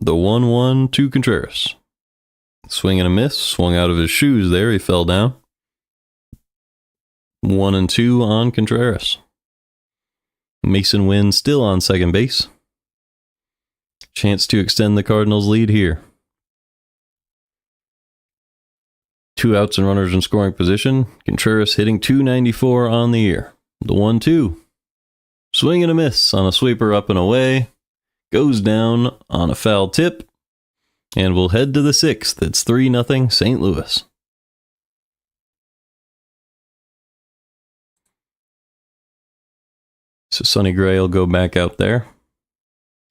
The 1-1 to Contreras. Swing and a miss. Swung out of his shoes there. He fell down. 1-2 on Contreras. Mason Wynn still on second base. Chance to extend the Cardinals' lead here. 2 outs and runners in scoring position. Contreras hitting .294 on the year. The 1-2. Swing and a miss on a sweeper up and away. Goes down on a foul tip. And we'll head to the 6th. It's 3-0 St. Louis. So Sonny Gray will go back out there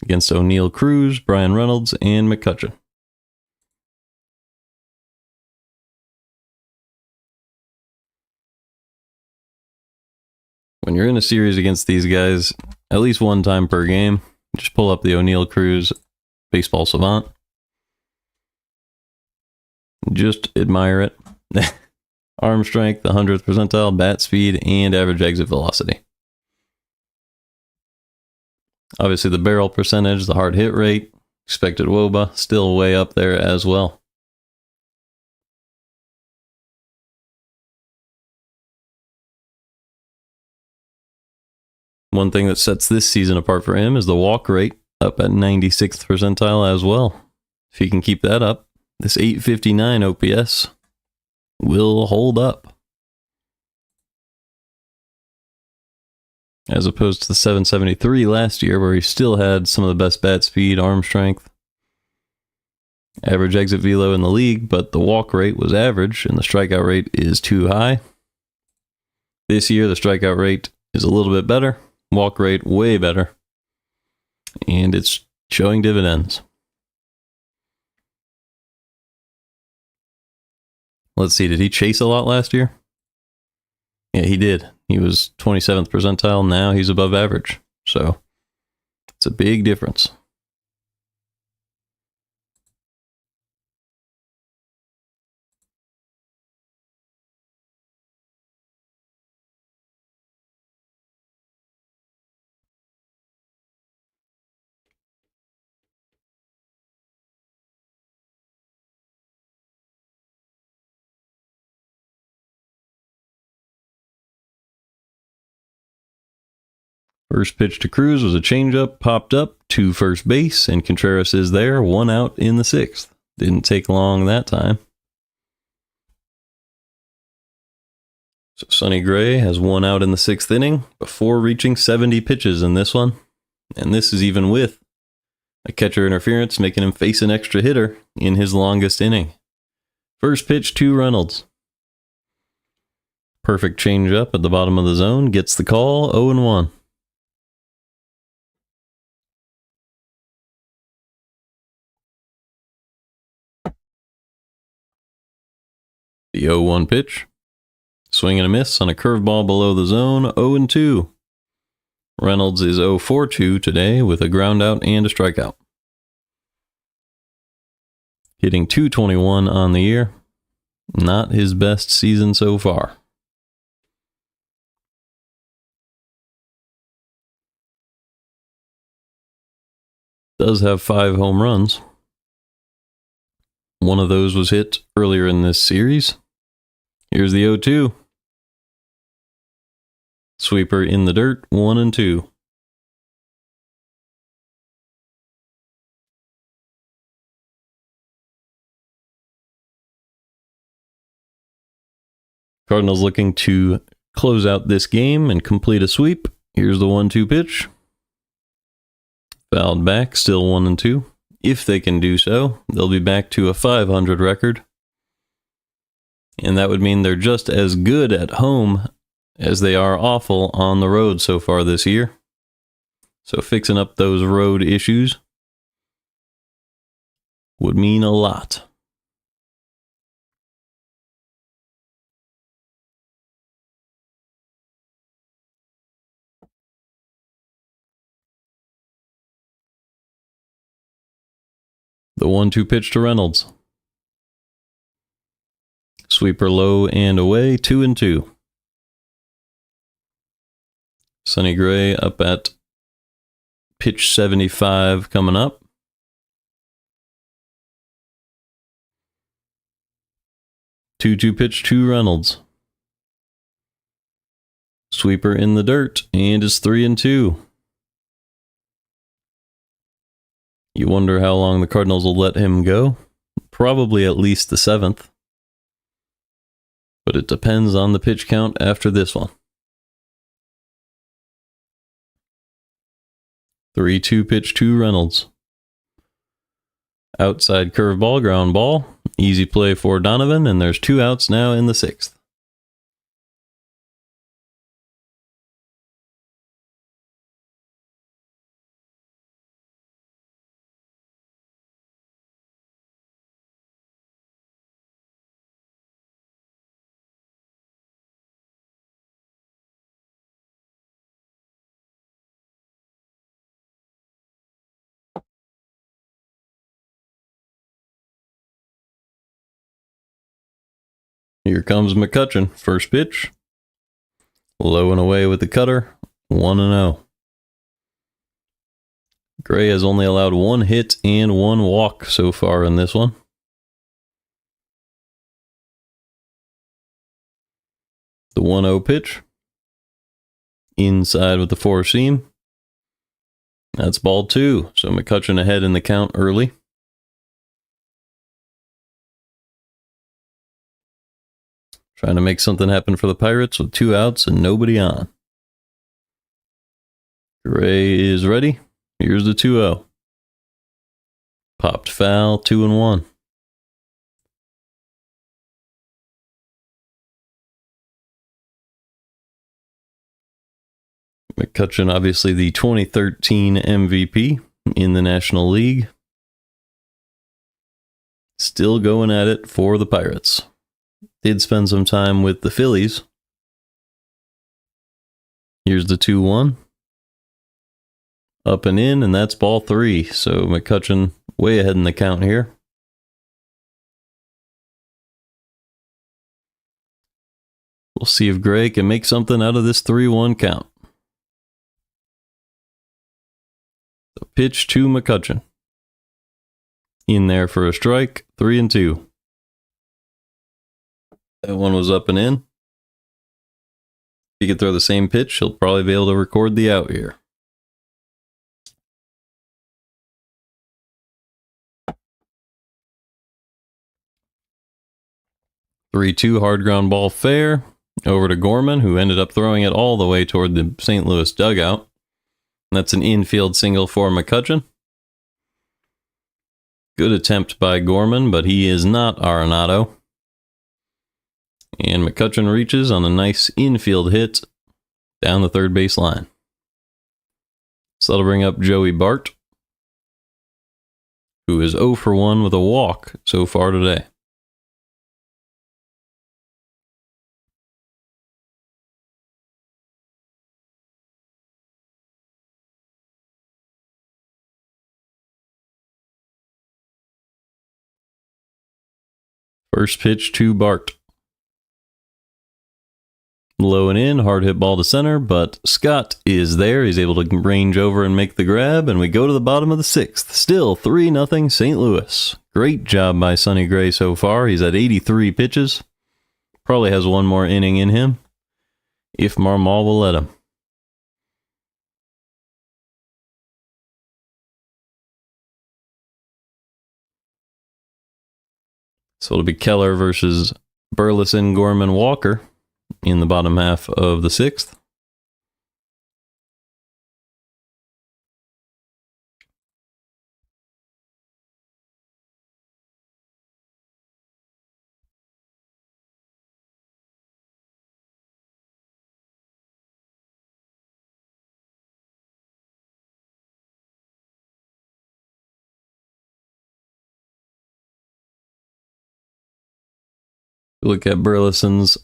against O'Neill Cruz, Brian Reynolds, and McCutcheon. When you're in a series against these guys, at least one time per game, just pull up the O'Neill Cruz Baseball Savant. Just admire it. Arm strength, the 100th percentile, bat speed, and average exit velocity. Obviously, the barrel percentage, the hard hit rate, expected WOBA, still way up there as well. One thing that sets this season apart for him is the walk rate, up at 96th percentile as well. If he can keep that up, this 859 OPS will hold up. As opposed to the 773 last year, where he still had some of the best bat speed, arm strength, average exit velo in the league, but the walk rate was average and the strikeout rate is too high. This year, the strikeout rate is a little bit better, walk rate way better, and it's showing dividends. Let's see, did he chase a lot last year? Yeah, he did. He was 27th percentile. Now he's above average. So it's a big difference. First pitch to Cruz was a changeup, popped up to first base, and Contreras is there, 1 out in the 6th. Didn't take long that time. So Sonny Gray has 1 out in the 6th inning before reaching 70 pitches in this one. And this is even with a catcher interference, making him face an extra hitter in his longest inning. First pitch to Reynolds. Perfect changeup at the bottom of the zone, gets the call, 0-1. The 0-1 pitch. Swing and a miss on a curveball below the zone, 0-2. Reynolds is 0 for 2 today with a ground out and a strikeout. hitting .221 on the year. Not his best season so far. Does have 5 home runs. One of those was hit earlier in this series. Here's the 0-2. Sweeper in the dirt, 1-2. Cardinals looking to close out this game and complete a sweep. Here's the 1-2 pitch. Fouled back, still 1-2. If they can do so, they'll be back to a .500 record. And that would mean they're just as good at home as they are awful on the road so far this year. So fixing up those road issues would mean a lot. The 1-2 pitch to Reynolds. Sweeper low and away, 2-2. Sonny Gray up at pitch 75 coming up. Two pitch to Reynolds. Sweeper in the dirt, and it's 3-2. You wonder how long the Cardinals will let him go. Probably at least the 7th. But it depends on the pitch count after this one. 3-2 pitch to Reynolds. Outside curveball, ground ball. Easy play for Donovan, and there's 2 outs now in the 6th. Here comes McCutchen. First pitch. Low and away with the cutter. 1-0. Gray has only allowed 1 hit and 1 walk so far in this one. The 1-0 pitch. Inside with the 4-seam. That's ball 2. So McCutchen ahead in the count early. Trying to make something happen for the Pirates with 2 outs and nobody on. Gray is ready. Here's the 2-0. Popped foul, 2-1. McCutchen, obviously the 2013 MVP in the National League. Still going at it for the Pirates. Did spend some time with the Phillies. Here's the 2-1. Up and in, and that's ball 3. So McCutchen way ahead in the count here. We'll see if Gray can make something out of this 3-1 count. The pitch to McCutchen. In there for a strike, 3-2. That one was up and in. If he could throw the same pitch, he'll probably be able to record the out here. Three-two hard ground ball fair. Over to Gorman, who ended up throwing it all the way toward the St. Louis dugout. That's an infield single for McCutchen. Good attempt by Gorman, but he is not Arenado. And McCutchen reaches on a nice infield hit down the third base line. So that'll bring up Joey Bart, who is 0 for 1 with a walk so far today. First pitch to Bart. Low and in, hard hit ball to center, but Scott is there. He's able to range over and make the grab, and we go to the bottom of the 6th. Still 3-0 St. Louis. Great job by Sonny Gray so far. He's at 83 pitches. Probably has one more inning in him, if Marmol will let him. So it'll be Keller versus Burleson, Gorman, Walker in the bottom half of the 6th. Look at Burleson's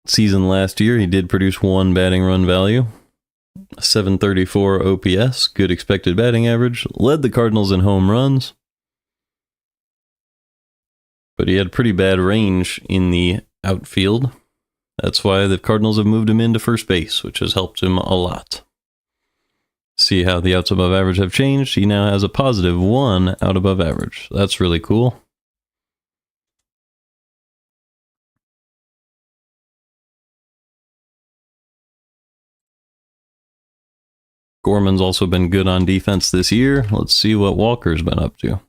season last year. He did produce 1 batting run value, 734 OPS, good expected batting average, led the Cardinals in home runs, but he had pretty bad range in the outfield. That's why the Cardinals have moved him into first base, which has helped him a lot. See how the outs above average have changed. He now has a positive 1 out above average. That's really cool. Gorman's also been good on defense this year. Let's see what Walker's been up to.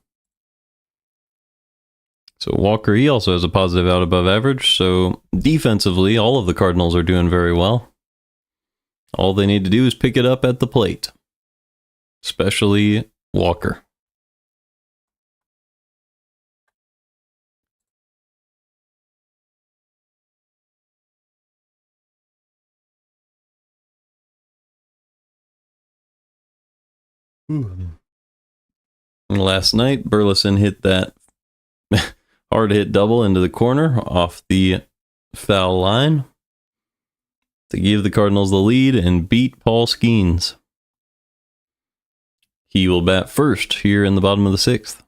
So Walker, he also has a positive out above average. So defensively, all of the Cardinals are doing very well. All they need to do is pick it up at the plate, especially Walker. Last night, Burleson hit that hard hit double into the corner off the foul line to give the Cardinals the lead and beat Paul Skeens. He will bat first here in the bottom of the 6th.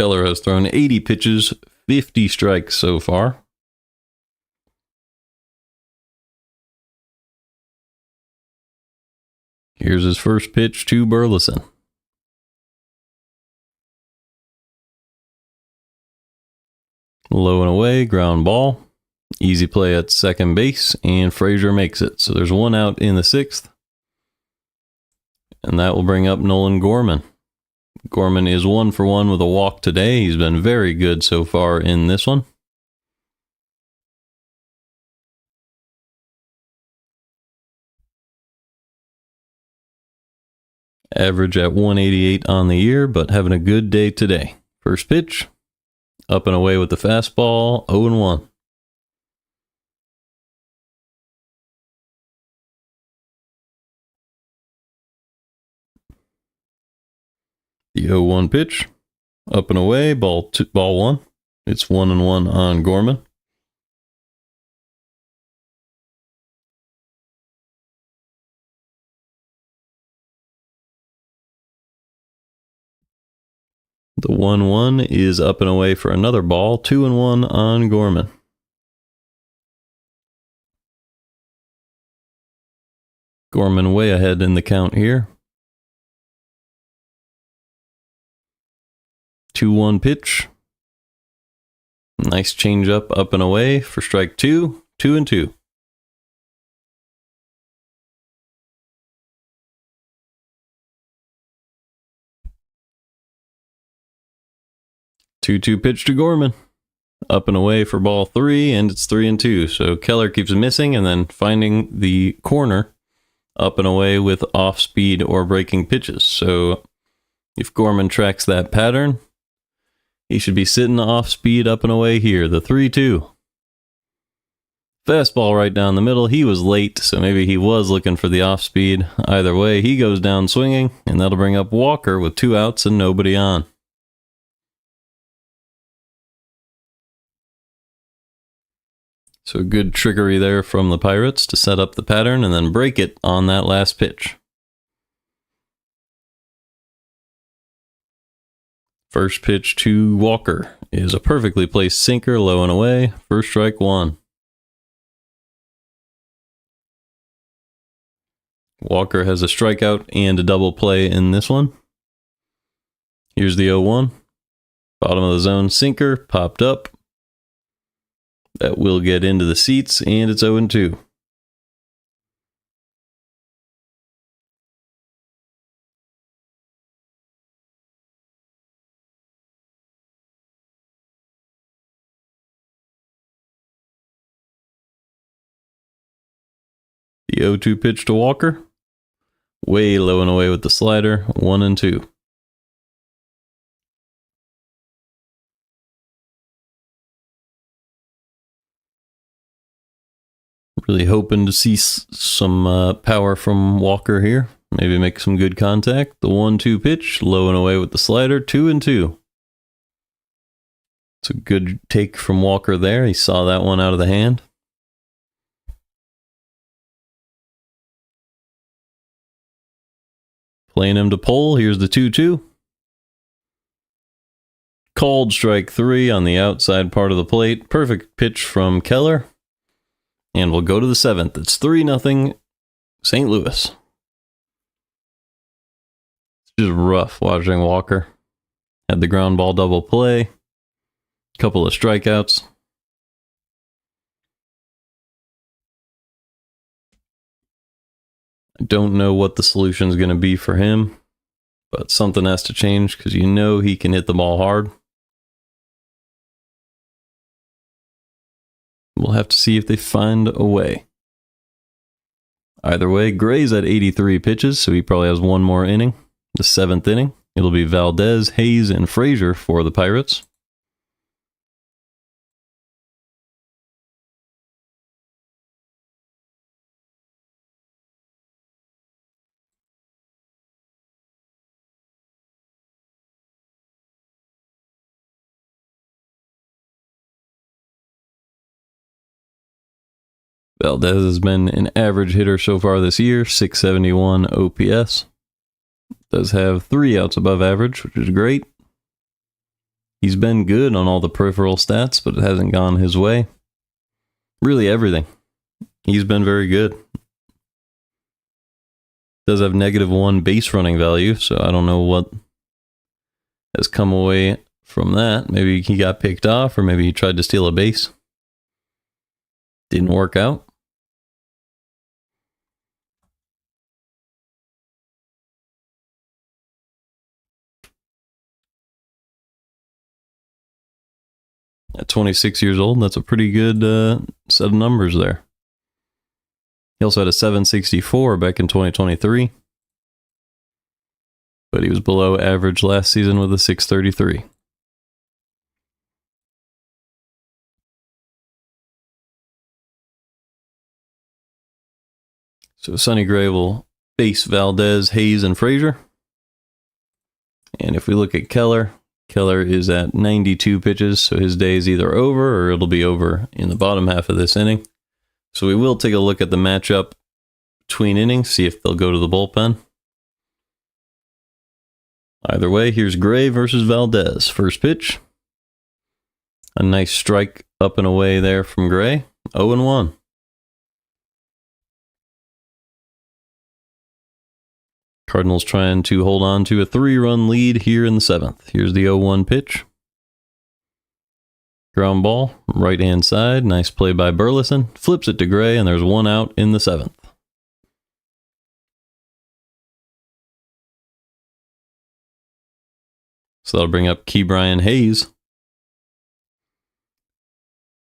Keller has thrown 80 pitches, 50 strikes so far. Here's his first pitch to Burleson. Low and away, ground ball. Easy play at second base, and Frazier makes it. So there's 1 out in the 6th. And that will bring up Nolan Gorman. Gorman is 1 for 1 with a walk today. He's been very good so far in this one. Average at 188 on the year, but having a good day today. First pitch, up and away with the fastball, 0-1. The 0-1 pitch, up and away, ball 1. It's 1-1 on Gorman. The 1-1 is up and away for another ball, 2-1 on Gorman. Gorman way ahead in the count here. 2-1 pitch. Nice changeup up and away for strike 2, 2-2. Two pitch to Gorman. Up and away for ball 3, and it's 3-2. So Keller keeps missing and then finding the corner up and away with off speed or breaking pitches. So if Gorman tracks that pattern, he should be sitting off speed up and away here. The 3-2. Fastball right down the middle. He was late, so maybe he was looking for the off speed. Either way, he goes down swinging, and that'll bring up Walker with 2 outs and nobody on. So good trickery there from the Pirates to set up the pattern and then break it on that last pitch. First pitch to Walker is a perfectly placed sinker, low and away. First strike, 1. Walker has a strikeout and a double play in this one. Here's the 0-1. Bottom of the zone sinker, popped up. That will get into the seats, and it's 0-2. The 0-2 pitch to Walker. Way low and away with the slider, 1-2. Really hoping to see some power from Walker here. Maybe make some good contact. The 1-2 pitch, low and away with the slider, 2-2. It's a good take from Walker there. He saw that one out of the hand. Playing him to pull. Here's the 2-2. Called strike 3 on the outside part of the plate. Perfect pitch from Keller. And we'll go to the 7th. It's 3-0 St. Louis. It's just rough watching Walker. Had the ground ball double play. Couple of strikeouts. I don't know what the solution is going to be for him, but something has to change because you know he can hit the ball hard. We'll have to see if they find a way. Either way, Gray's at 83 pitches, so he probably has one more inning. The 7th inning. It'll be Valdez, Hayes, and Frazier for the Pirates. Valdez has been an average hitter so far this year, 671 OPS. Does have 3 outs above average, which is great. He's been good on all the peripheral stats, but it hasn't gone his way. Really everything. He's been very good. Does have -1 base running value, so I don't know what has come away from that. Maybe he got picked off, or maybe he tried to steal a base. Didn't work out. At 26 years old, that's a pretty good set of numbers there. He also had a 764 back in 2023. But he was below average last season with a 633. So Sonny Gray will face Valdez, Hayes, and Frazier. And if we look at Keller, Keller is at 92 pitches, so his day is either over or it'll be over in the bottom half of this inning. So we will take a look at the matchup between innings, see if they'll go to the bullpen. Either way, here's Gray versus Valdez. First pitch. A nice strike up and away there from Gray. 0-1. Cardinals trying to hold on to a 3-run lead here in the 7th. Here's the 0-1 pitch. Ground ball, right hand side. Nice play by Burleson. Flips it to Gray, and there's 1 out in the 7th. So that'll bring up Ke'Bryan Hayes.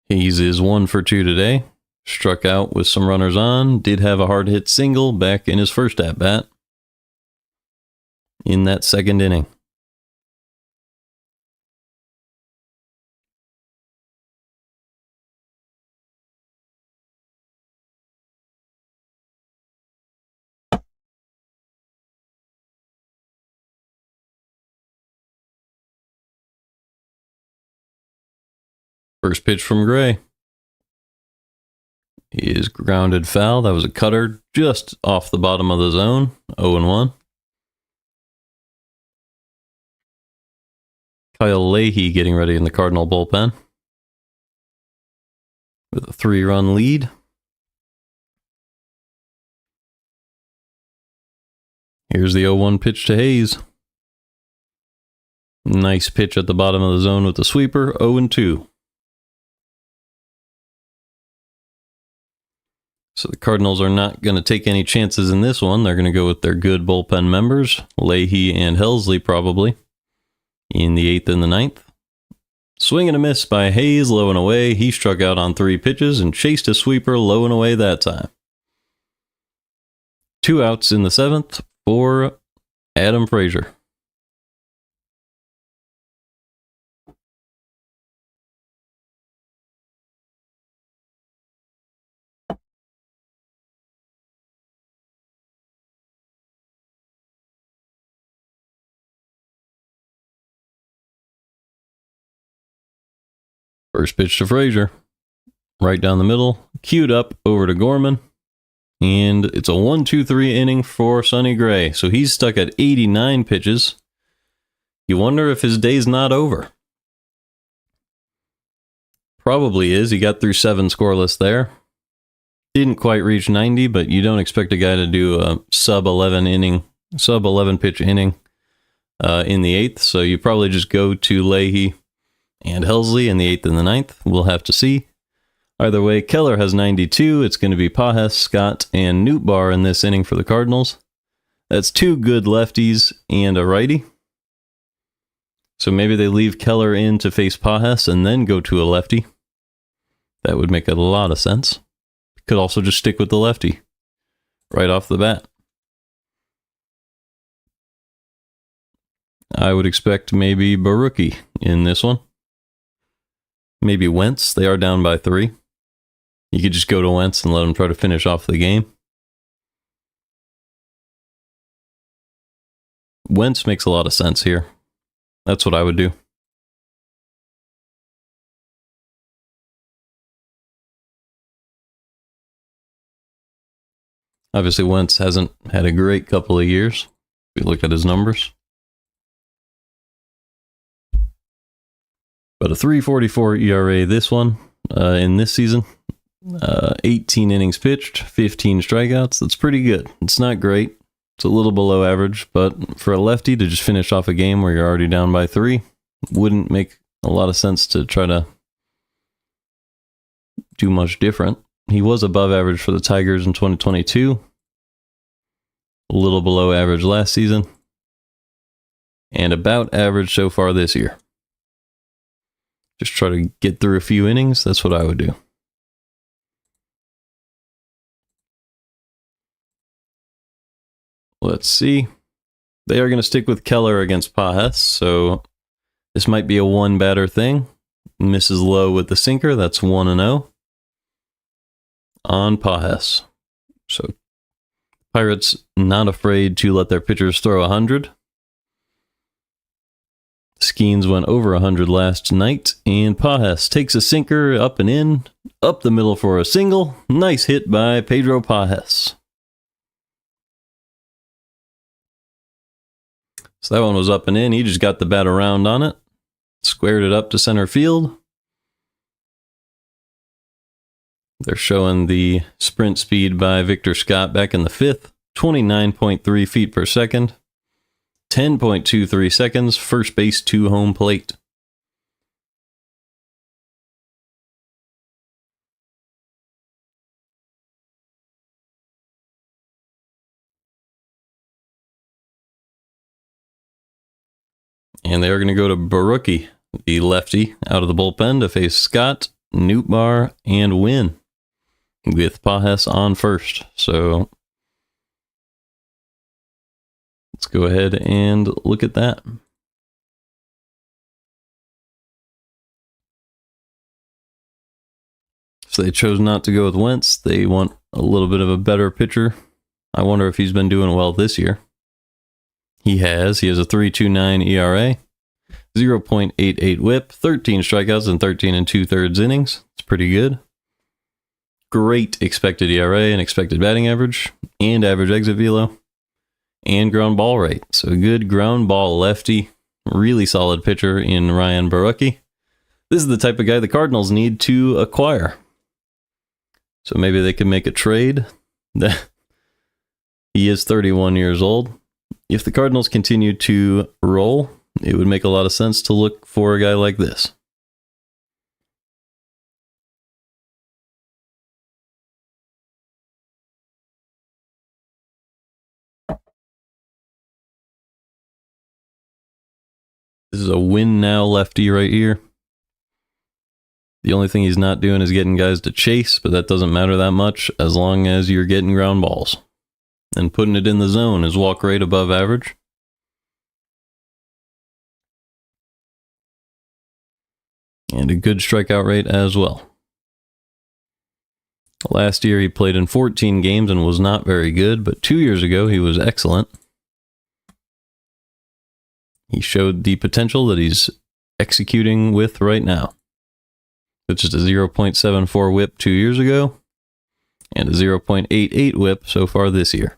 Hayes is 1 for 2 today. Struck out with some runners on. Did have a hard hit single back in his first at bat in that 2nd inning. First pitch from Gray. is grounded foul. That was a cutter just off the bottom of the zone. 0-1. Kyle Leahy getting ready in the Cardinal bullpen with a 3-run lead. Here's the 0-1 pitch to Hayes. Nice pitch at the bottom of the zone with the sweeper. 0-2. So the Cardinals are not going to take any chances in this one. They're going to go with their good bullpen members, Leahy and Helsley probably, in the 8th and the 9th. Swing and a miss by Hayes, low and away. He struck out on 3 pitches and chased a sweeper low and away that time. 2 outs in the 7th for Adam Frazier. First pitch to Frazier. Right down the middle. Queued up over to Gorman. And it's a 1-2-3 inning for Sonny Gray. So he's stuck at 89 pitches. You wonder if his day's not over. Probably is. He got through 7 scoreless there. Didn't quite reach 90, but you don't expect a guy to do a sub-11 pitch inning in the 8th. So you probably just go to Leahy and Helsley in the 8th and the 9th. We'll have to see. Either way, Keller has 92. It's going to be Pajes, Scott, and Nootbaar in this inning for the Cardinals. That's 2 good lefties and a righty. So maybe they leave Keller in to face Pajes and then go to a lefty. That would make a lot of sense. Could also just stick with the lefty right off the bat. I would expect maybe Barucki in this one. Maybe Wentz. They are down by 3. You could just go to Wentz and let him try to finish off the game. Wentz makes a lot of sense here. That's what I would do. Obviously, Wentz hasn't had a great couple of years. If you look at his numbers. But a 3.44 ERA this one in this season. 18 innings pitched, 15 strikeouts. That's pretty good. It's not great. It's a little below average, but for a lefty to just finish off a game where you're already down by 3 wouldn't make a lot of sense to try to do much different. He was above average for the Tigers in 2022. A little below average last season. And about average so far this year. Just try to get through a few innings. That's what I would do. Let's see. They are going to stick with Keller against Pajes, so this might be a 1-batter thing. Misses low with the sinker. That's 1-0 on Pajes. So Pirates not afraid to let their pitchers throw 100. Skeens went over 100 last night, and Pajes takes a sinker up and in, up the middle for a single. Nice hit by Pedro Pajes. So that one was up and in. He just got the bat around on it, squared it up to center field. They're showing the sprint speed by Victor Scott back in the 5th, 29.3 feet per second. 10.23 seconds, first base to home plate. And they are going to go to Barucki, the lefty, out of the bullpen to face Scott, Nootbaar, and Wynn, with Pajes on first. So let's go ahead and look at that. So they chose not to go with Wentz. They want a little bit of a better pitcher. I wonder if he's been doing well this year. He has. He has a 3.29 ERA, 0.88 whip, 13 strikeouts in 13 2/3 innings. It's pretty good. great expected ERA and expected batting average, and average exit velo, and ground ball rate. So a good ground ball lefty, really solid pitcher in Ryan Borucki. This is the type of guy the Cardinals need to acquire. So maybe they can make a trade. He is 31 years old. If the Cardinals continue to roll, it would make a lot of sense to look for a guy like this. This is a win now lefty right here. The only thing he's not doing is getting guys to chase, but that doesn't matter that much as long as you're getting ground balls. And putting it in the zone is walk rate above average. And a good strikeout rate as well. Last year he played in 14 games and was not very good, but 2 years ago he was excellent. He showed the potential that he's executing with right now, which is a 0.74 whip 2 years ago and a 0.88 whip so far this year.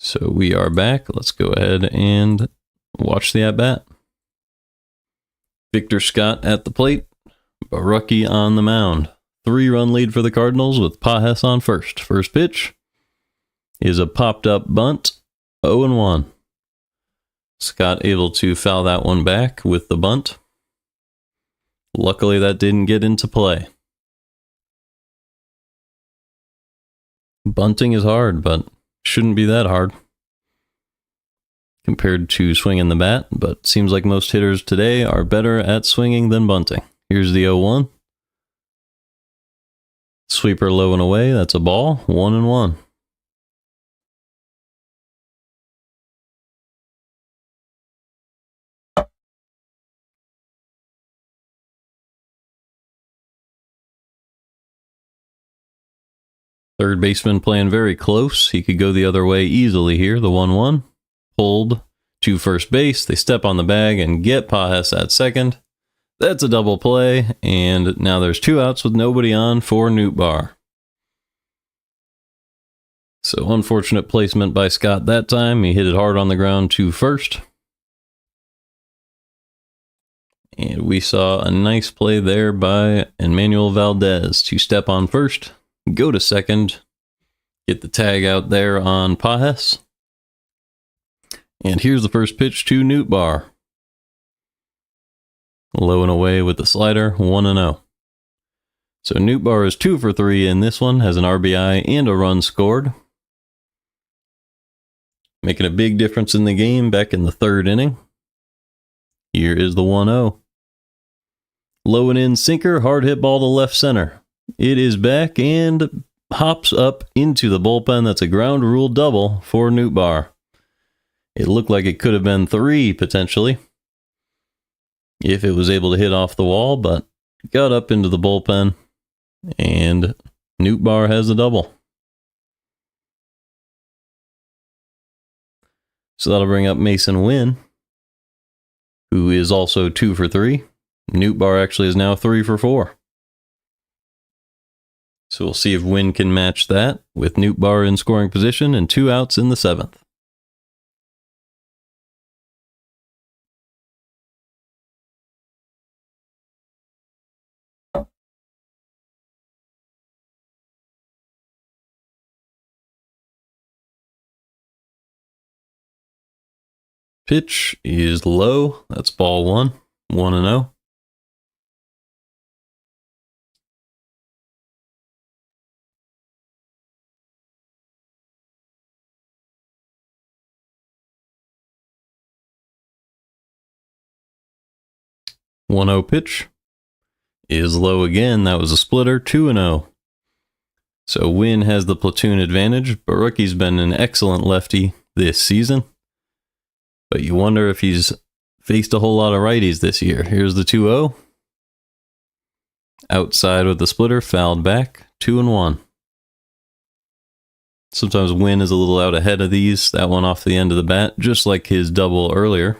So we are back. Let's go ahead and watch the at-bat. Victor Scott at the plate, Borucki on the mound. 3-run lead for the Cardinals with Pages on first. First pitch is a popped-up bunt, 0-1. Scott able to foul that one back with the bunt. Luckily, that didn't get into play. Bunting is hard, but shouldn't be that hard compared to swinging the bat, but seems like most hitters today are better at swinging than bunting. Here's the 0-1. Sweeper low and away, that's a ball, 1-1. Third baseman playing very close. He could go the other way easily here. The 1-1. Pulled to first base. They step on the bag and get Pages at second. That's a double play. And now there's 2 outs with nobody on for Nootbaar. So unfortunate placement by Scott that time. He hit it hard on the ground to first. And we saw a nice play there by Emmanuel Valdez to step on first, go to second, get the tag out there on Pages. And here's the first pitch to Nootbaar. Low and away with the slider, 1-0. So Nootbaar is 2 for 3 in this one, has an RBI and a run scored. Making a big difference in the game back in the 3rd inning. Here is the 1-0. Low and in sinker, hard hit ball to left center. It is back and hops up into the bullpen. That's a ground rule double for Nootbaar. It looked like it could have been 3 potentially if it was able to hit off the wall, but got up into the bullpen and Nootbaar has a double. So that'll bring up Mason Wynn, who is also 2 for 3. Nootbaar actually is now 3 for 4. So we'll see if Wynn can match that with Nootbaar in scoring position and 2 outs in the 7th. Pitch is low. That's ball 1. 1-0. Pitch is low again. That was a splitter. 2-0. So Wynn has the platoon advantage. Borucki's been an excellent lefty this season, but you wonder if he's faced a whole lot of righties this year. Here's the 2-0. Outside with the splitter, fouled back. 2-1. Sometimes Wynn is a little out ahead of these. That one off the end of the bat, just like his double earlier.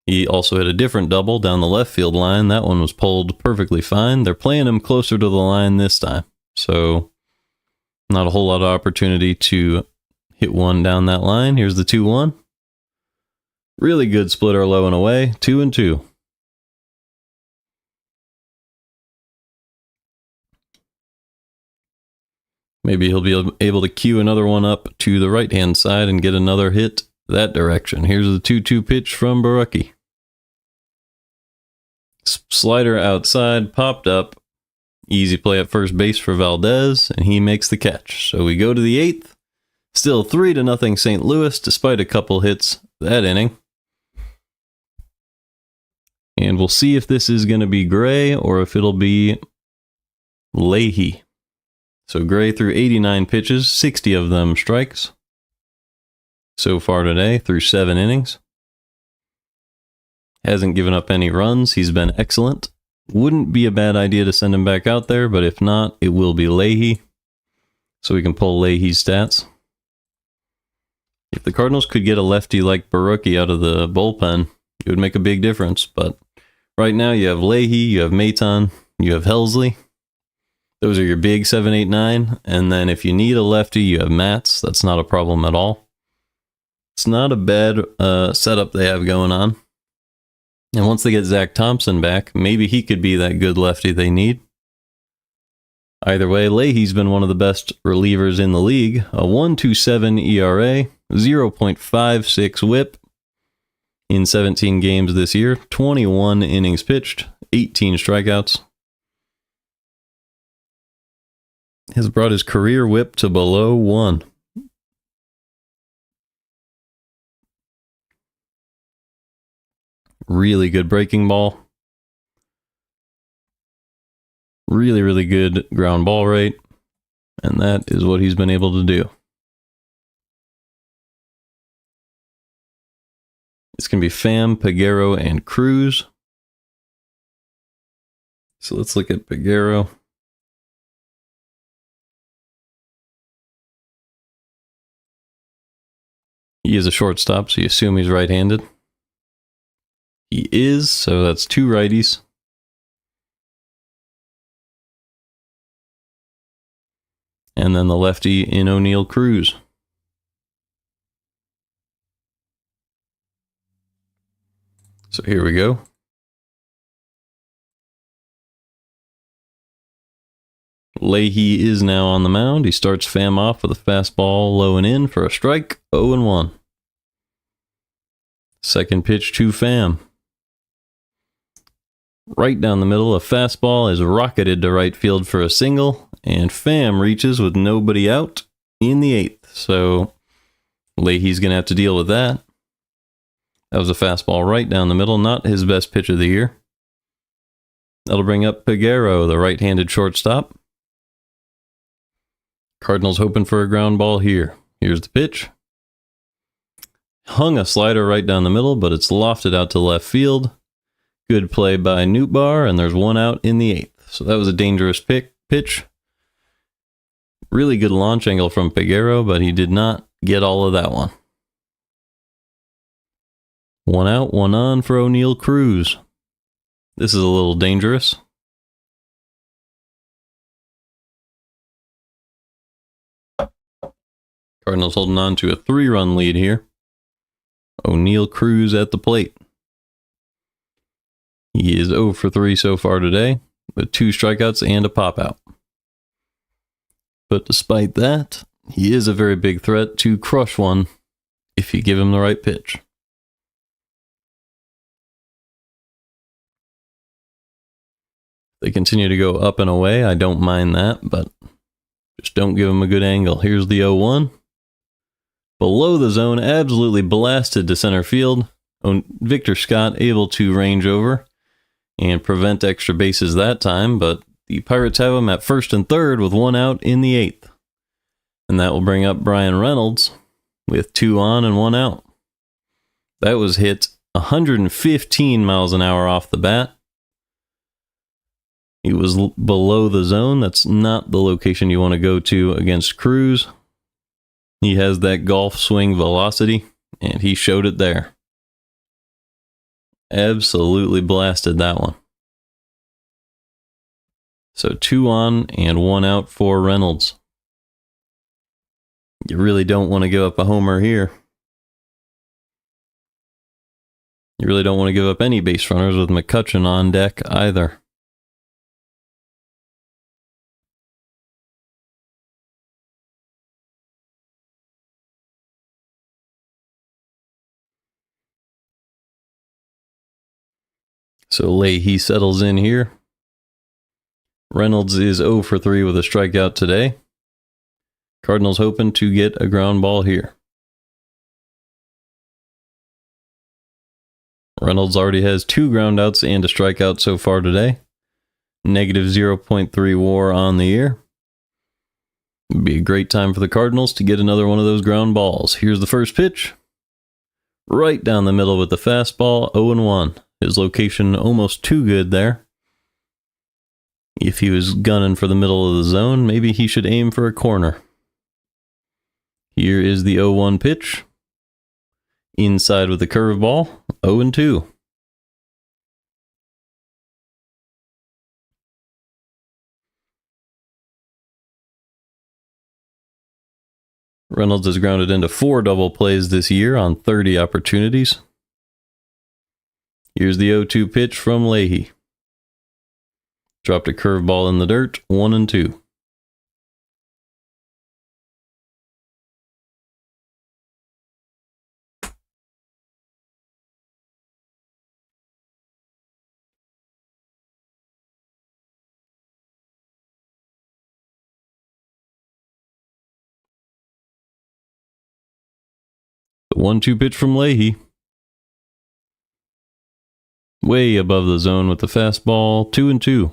He also hit a different double down the left field line. That one was pulled perfectly fine. They're playing him closer to the line this time, so not a whole lot of opportunity to hit one down that line. Here's the 2-1. Really good splitter low and away, 2-2. Maybe he'll be able to cue another one up to the right-hand side and get another hit that direction. Here's the 2-2 pitch from Barucki. Slider outside, popped up. Easy play at first base for Valdez, and he makes the catch. So we go to the 8th. Still 3-0 St. Louis, despite a couple hits that inning. And we'll see if this is going to be Gray or if it'll be Leahy. So Gray threw 89 pitches, 60 of them strikes so far today through 7 innings. Hasn't given up any runs. He's been excellent. Wouldn't be a bad idea to send him back out there, but if not, it will be Leahy. So we can pull Leahy's stats. If the Cardinals could get a lefty like Barucki out of the bullpen, it would make a big difference. But right now you have Leahy, you have Maton, you have Helsley. Those are your big 7, 8, 9. And then if you need a lefty, you have Matz. That's not a problem at all. It's not a bad setup they have going on. And once they get Zach Thompson back, maybe he could be that good lefty they need. Either way, Leahy's been one of the best relievers in the league. A 1.27 ERA, 0.56 whip in 17 games this year, 21 innings pitched, 18 strikeouts. Has brought his career whip to below 1. Really good breaking ball. Really, really good ground ball rate. And that is what he's been able to do. It's going to be Pham, Peguero, and Cruz. So let's look at Peguero. He is a shortstop, so you assume he's right-handed. He is, so that's 2 righties. And then the lefty in O'Neal Cruz. So here we go. Leahy is now on the mound. He starts Pham off with a fastball low and in for a strike, 0-1. Second pitch to Pham. Right down the middle, a fastball is rocketed to right field for a single, and Pham reaches with nobody out in the 8th. So Leahy's going to have to deal with that. That was a fastball right down the middle, not his best pitch of the year. That'll bring up Peguero, the right-handed shortstop. Cardinals hoping for a ground ball here. Here's the pitch. Hung a slider right down the middle, but it's lofted out to left field. Good play by Nootbaar, and there's 1 out in the 8th. So that was a dangerous pitch. Really good launch angle from Peguero, but he did not get all of that one. 1 out, 1 on for O'Neal Cruz. This is a little dangerous. Cardinals holding on to a 3-run lead here. O'Neal Cruz at the plate. He is 0 for 3 so far today, with 2 strikeouts and a pop-out. But despite that, he is a very big threat to crush one if you give him the right pitch. They continue to go up and away. I don't mind that, but just don't give him a good angle. Here's the 0-1. Below the zone, absolutely blasted to center field. Victor Scott able to range over and prevent extra bases that time, but the Pirates have him at first and third with 1 out in the 8th. And that will bring up Brian Reynolds with 2 on and 1 out. That was hit 115 miles an hour off the bat. He was below the zone. That's not the location you want to go to against Cruz. He has that golf swing velocity, and he showed it there. Absolutely blasted that one. So 2 on and 1 out for Reynolds. You really don't want to give up a homer here. You really don't want to give up any base runners with McCutchen on deck either. So Leahy settles in here. Reynolds is 0 for 3 with a strikeout today. Cardinals hoping to get a ground ball here. Reynolds already has 2 groundouts and a strikeout so far today. Negative 0.3 WAR on the year. It'd be a great time for the Cardinals to get another one of those ground balls. Here's the first pitch. Right down the middle with the fastball, 0-1. His location almost too good there. If he was gunning for the middle of the zone, maybe he should aim for a corner. Here is the 0-1 pitch. Inside with the curveball, 0-2. Reynolds has grounded into 4 double plays this year on 30 opportunities. Here's the 0-2 pitch from Leahy. Dropped a curveball in the dirt, 1-2. The 1-2 pitch from Leahy. Way above the zone with the fastball, 2-2.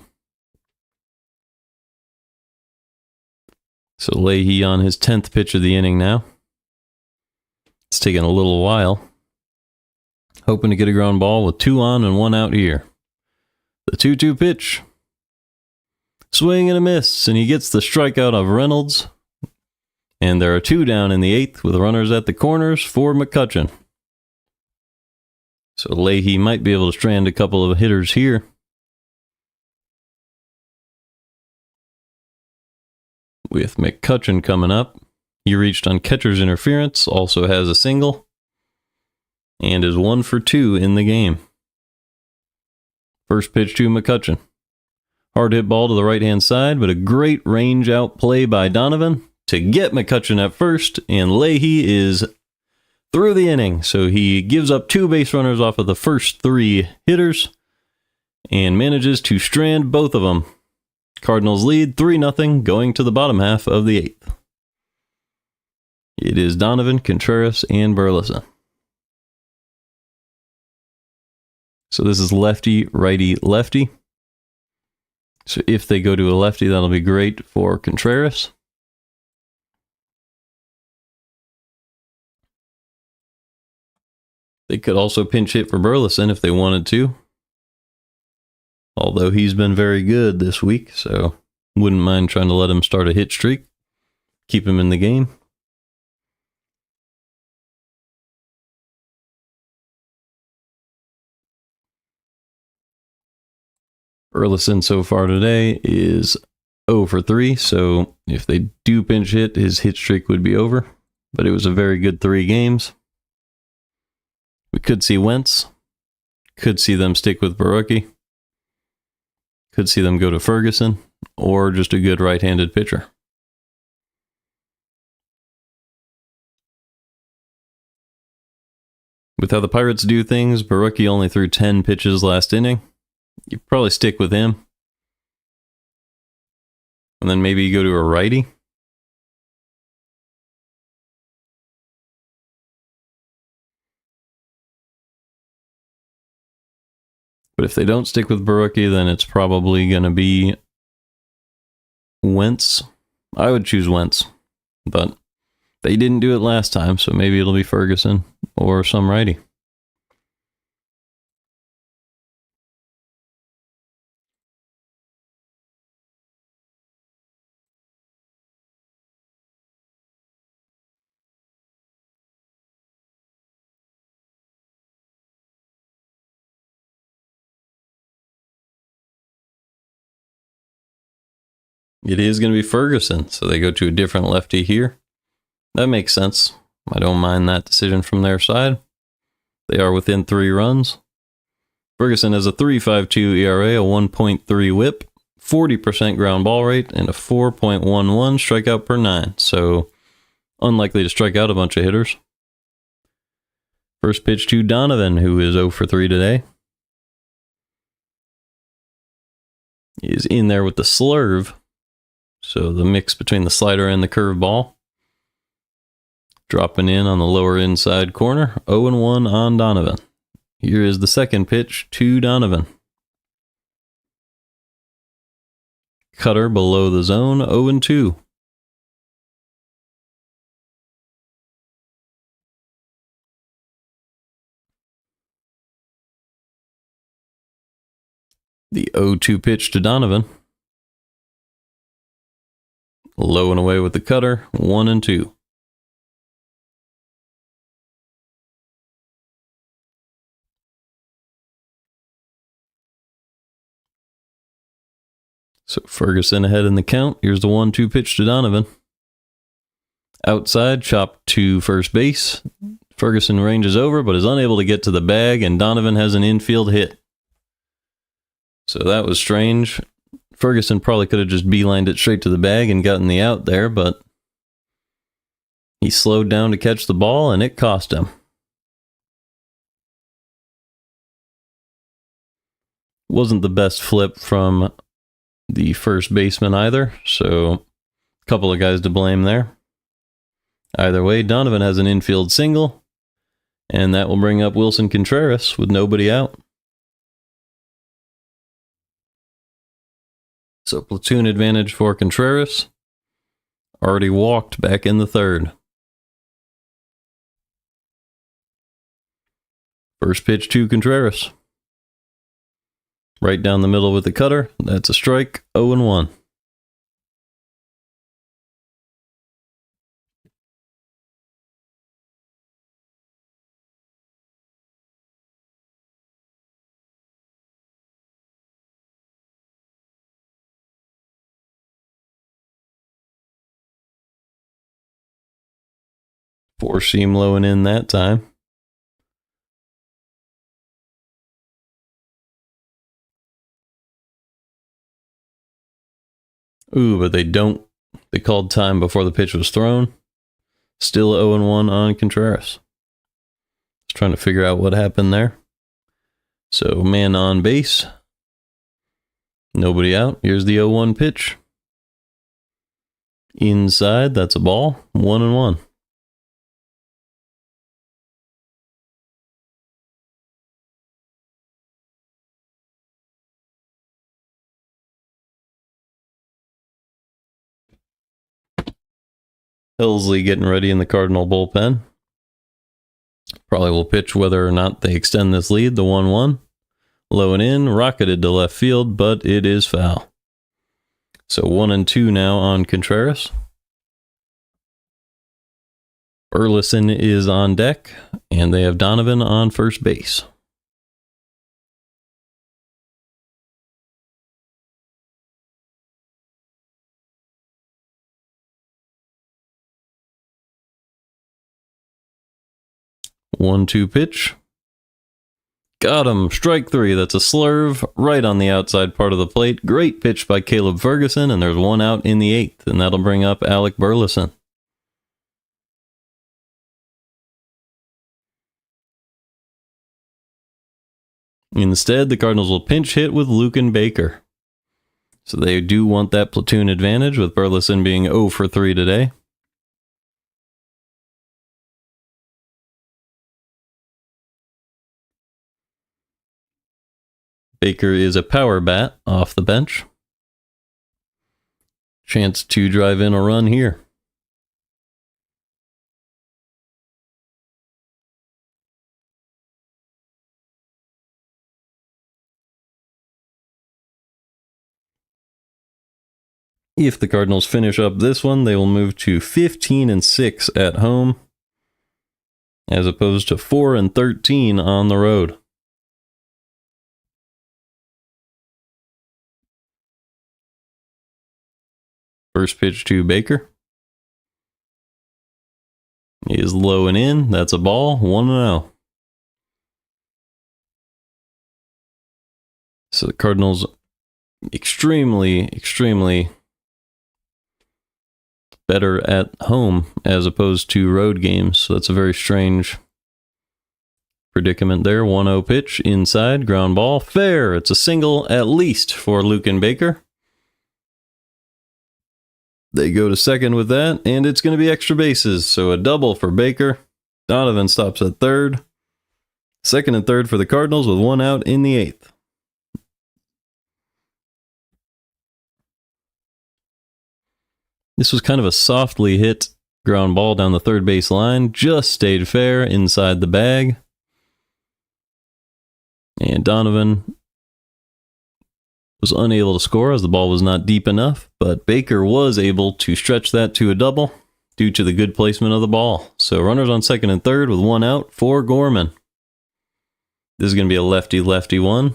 So Leahy on his 10th pitch of the inning now. It's taken a little while. Hoping to get a ground ball with 2 on and 1 out here. The 2-2 pitch. Swing and a miss, and he gets the strikeout of Reynolds. And there are 2 down in the 8th with runners at the corners for McCutchen. So Leahy might be able to strand a couple of hitters here. With McCutchen coming up, he reached on catcher's interference, also has a single, and is 1 for 2 in the game. First pitch to McCutchen. Hard hit ball to the right-hand side, but a great range out play by Donovan to get McCutchen at first, and Leahy is through the inning. So he gives up 2 base runners off of the first 3 hitters and manages to strand both of them. Cardinals lead 3-0 going to the bottom half of the 8th. It is Donovan, Contreras, and Burleson. So this is lefty, righty, lefty. So if they go to a lefty, that'll be great for Contreras. They could also pinch hit for Burleson if they wanted to. Although he's been very good this week, so wouldn't mind trying to let him start a hit streak. Keep him in the game. Burleson so far today is 0 for 3, so if they do pinch hit, his hit streak would be over. But it was a very good 3 games. We could see Wentz. Could see them stick with Barucki. Could see them go to Ferguson, or just a good right-handed pitcher. With how the Pirates do things, Barucki only threw 10 pitches last inning. You probably stick with him. And then maybe you go to a righty. But if they don't stick with Barucki, then it's probably going to be Wentz. I would choose Wentz. But they didn't do it last time, so maybe it'll be Ferguson or some righty. It is going to be Ferguson, so they go to a different lefty here. That makes sense. I don't mind that decision from their side. They are within 3 runs. Ferguson has a 3.52 ERA, a 1.3 whip, 40% ground ball rate, and a 4.11 strikeout per 9. So unlikely to strike out a bunch of hitters. First pitch to Donovan, who is 0 for 3 today. He is in there with the slurve. So the mix between the slider and the curveball. Dropping in on the lower inside corner. 0-1 on Donovan. Here is the second pitch to Donovan. Cutter below the zone, 0-2. The 0-2 pitch to Donovan. Low and away with the cutter, 1-2. So Ferguson ahead in the count. Here's the 1-2 pitch to Donovan. Outside, chopped to first base. Ferguson ranges over, but is unable to get to the bag, and Donovan has an infield hit. So that was strange. Ferguson probably could have just beelined it straight to the bag and gotten the out there, but he slowed down to catch the ball, and it cost him. Wasn't the best flip from the first baseman either, so a couple of guys to blame there. Either way, Donovan has an infield single, and that will bring up Wilson Contreras with nobody out. So platoon advantage for Contreras. Already walked back in the third. First pitch to Contreras. Right down the middle with the cutter. That's a strike. 0-1. Four seam low and in that time. Ooh, but they don't. They called time before the pitch was thrown. Still 0-1 on Contreras. Just trying to figure out what happened there. So man on base. Nobody out. Here's the 0-1 pitch. Inside, that's a ball. 1-1. Helsley getting ready in the Cardinal bullpen. Probably will pitch whether or not they extend this lead, the 1-1. Low and in, rocketed to left field, but it is foul. So 1-2 now on Contreras. Burleson is on deck, and they have Donovan on first base. One-two pitch. Got him. Strike 3. That's a slurve right on the outside part of the plate. Great pitch by Caleb Ferguson, and there's one out in the 8th, and that'll bring up Alec Burleson. Instead, the Cardinals will pinch hit with Lucan Baker. So they do want that platoon advantage, with Burleson being 0 for 3 today. Baker is a power bat off the bench. Chance to drive in a run here. If the Cardinals finish up this one, they will move to 15-6 at home, as opposed to 4-13 on the road. First pitch to Baker. He is low and in. That's a ball. 1-0. So the Cardinals extremely better at home as opposed to road games. So that's a very strange predicament there. 1-0 pitch inside, ground ball, fair. It's a single at least for Luke and Baker. They go to second with that, and it's going to be extra bases. So a double for Baker. Donovan stops at third. Second and third for the Cardinals with 1 out in the 8th. This was kind of a softly hit ground ball down the third base line. Just stayed fair inside the bag. And Donovan was unable to score as the ball was not deep enough, but Baker was able to stretch that to a double due to the good placement of the ball. So runners on second and third with 1 out for Gorman. This is going to be a lefty-lefty one.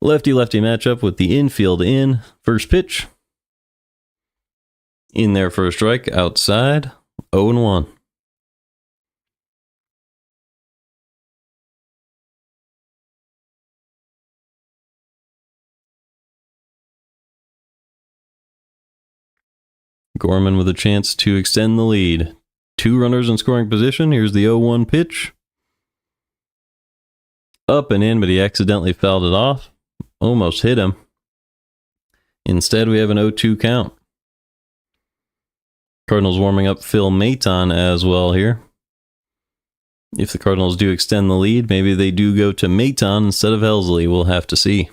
Lefty-lefty matchup with the infield in. First pitch. In there for a strike, outside, 0-1. Gorman with a chance to extend the lead. 2 runners in scoring position. Here's the 0-1 pitch. Up and in, but he accidentally fouled it off. Almost hit him. Instead, we have an 0-2 count. Cardinals warming up Phil Maton as well here. If the Cardinals do extend the lead, maybe they do go to Maton instead of Helsley. We'll have to see.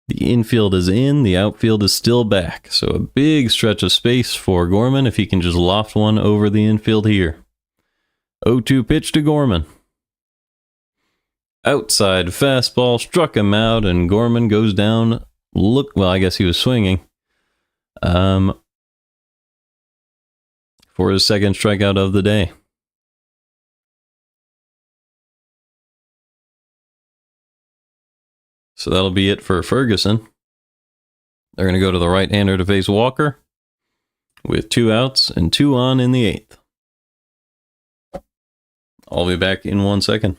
The infield is in, the outfield is still back. So a big stretch of space for Gorman if he can just loft one over the infield here. 0-2 pitch to Gorman. Outside fastball, struck him out, and Gorman goes down. Well, I guess he was swinging. For his second strikeout of the day. So that'll be it for Ferguson. They're going to go to the right-hander to face Walker with 2 outs and 2 on in the 8th. I'll be back in 1 second.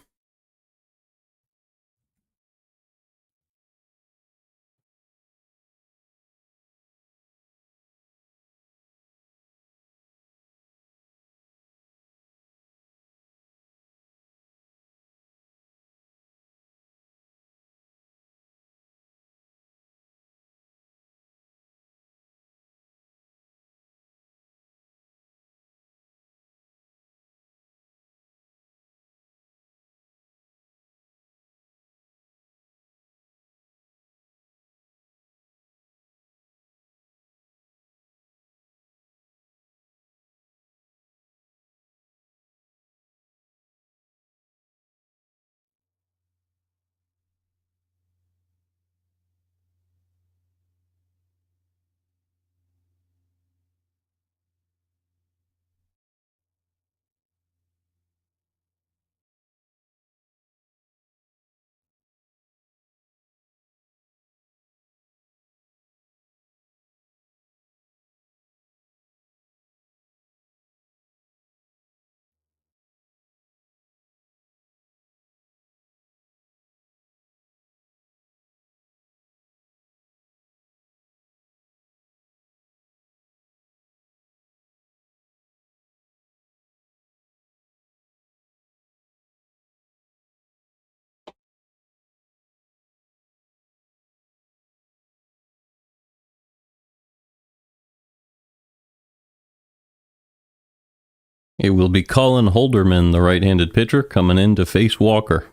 It will be Colin Holderman, the right-handed pitcher, coming in to face Walker.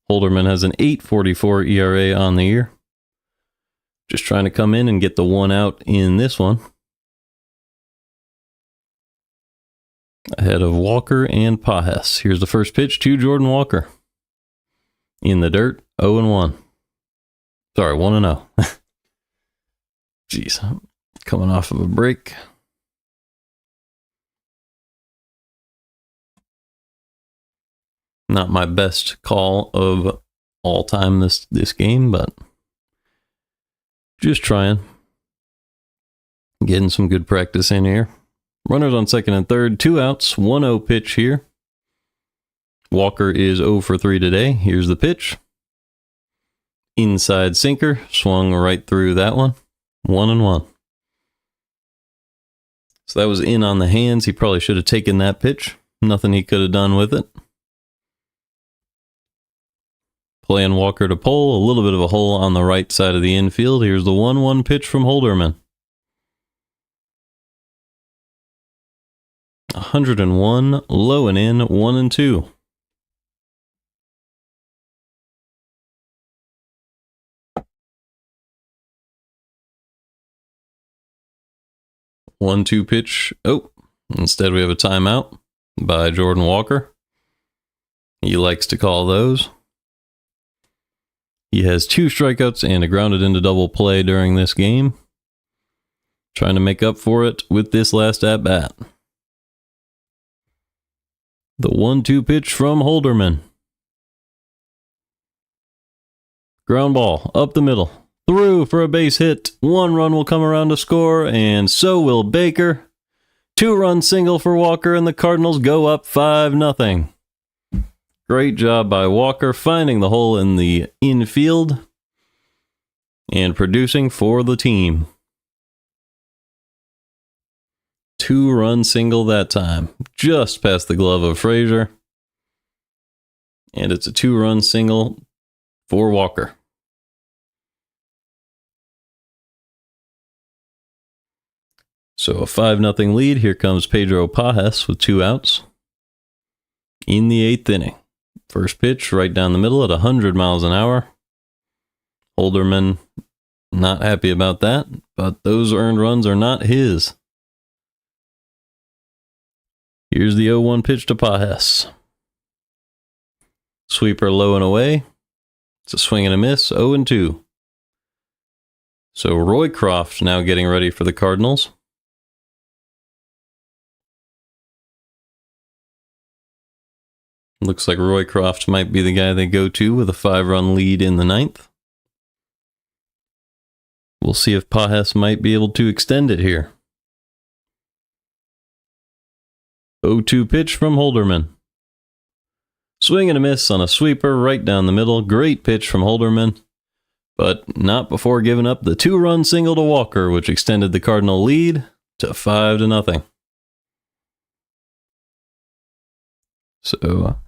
Holderman has an 8.44 ERA on the year. Just trying to come in and get the 1 out in this one. Ahead of Walker and Pajes. Here's the first pitch to Jordan Walker. In the dirt, 0-1. Sorry, 1-0. Jeez, I'm coming off of a break. Not my best call of all time this game, but just trying. Getting some good practice in here. Runners on second and third, 2 outs, 1-0 pitch here. Walker is 0 for 3 today. Here's the pitch. Inside sinker, swung right through that one. 1-1. So that was in on the hands. He probably should have taken that pitch. Nothing he could have done with it. Playing Walker to pole, a little bit of a hole on the right side of the infield. Here's the 1-1 pitch from Holderman. 101, low and in, 1-2. One-two pitch. Oh, instead we have a timeout by Jordan Walker. He likes to call those. He has 2 strikeouts and a grounded into double play during this game. Trying to make up for it with this last at-bat. The 1-2 pitch from Holderman. Ground ball up the middle. Through for a base hit. 1 run will come around to score, and so will Baker. 2-run single for Walker, and the Cardinals go up 5-0. Great job by Walker finding the hole in the infield and producing for the team. 2-run single that time, just past the glove of Frazier. And it's a 2-run single for Walker. So a 5-0 lead. Here comes Pedro Pajes with 2 outs in the 8th inning. First pitch right down the middle at 100 miles an hour. Holderman not happy about that, but those earned runs are not his. Here's the 0-1 pitch to Pajes. Sweeper low and away. It's a swing and a miss, 0-2. So Roycroft now getting ready for the Cardinals. Looks like Roycroft might be the guy they go to with a 5-run lead in the 9th. We'll see if Pajes might be able to extend it here. 0-2 pitch from Holderman. Swing and a miss on a sweeper right down the middle. Great pitch from Holderman, but not before giving up the 2-run single to Walker, which extended the Cardinal lead to 5-0. So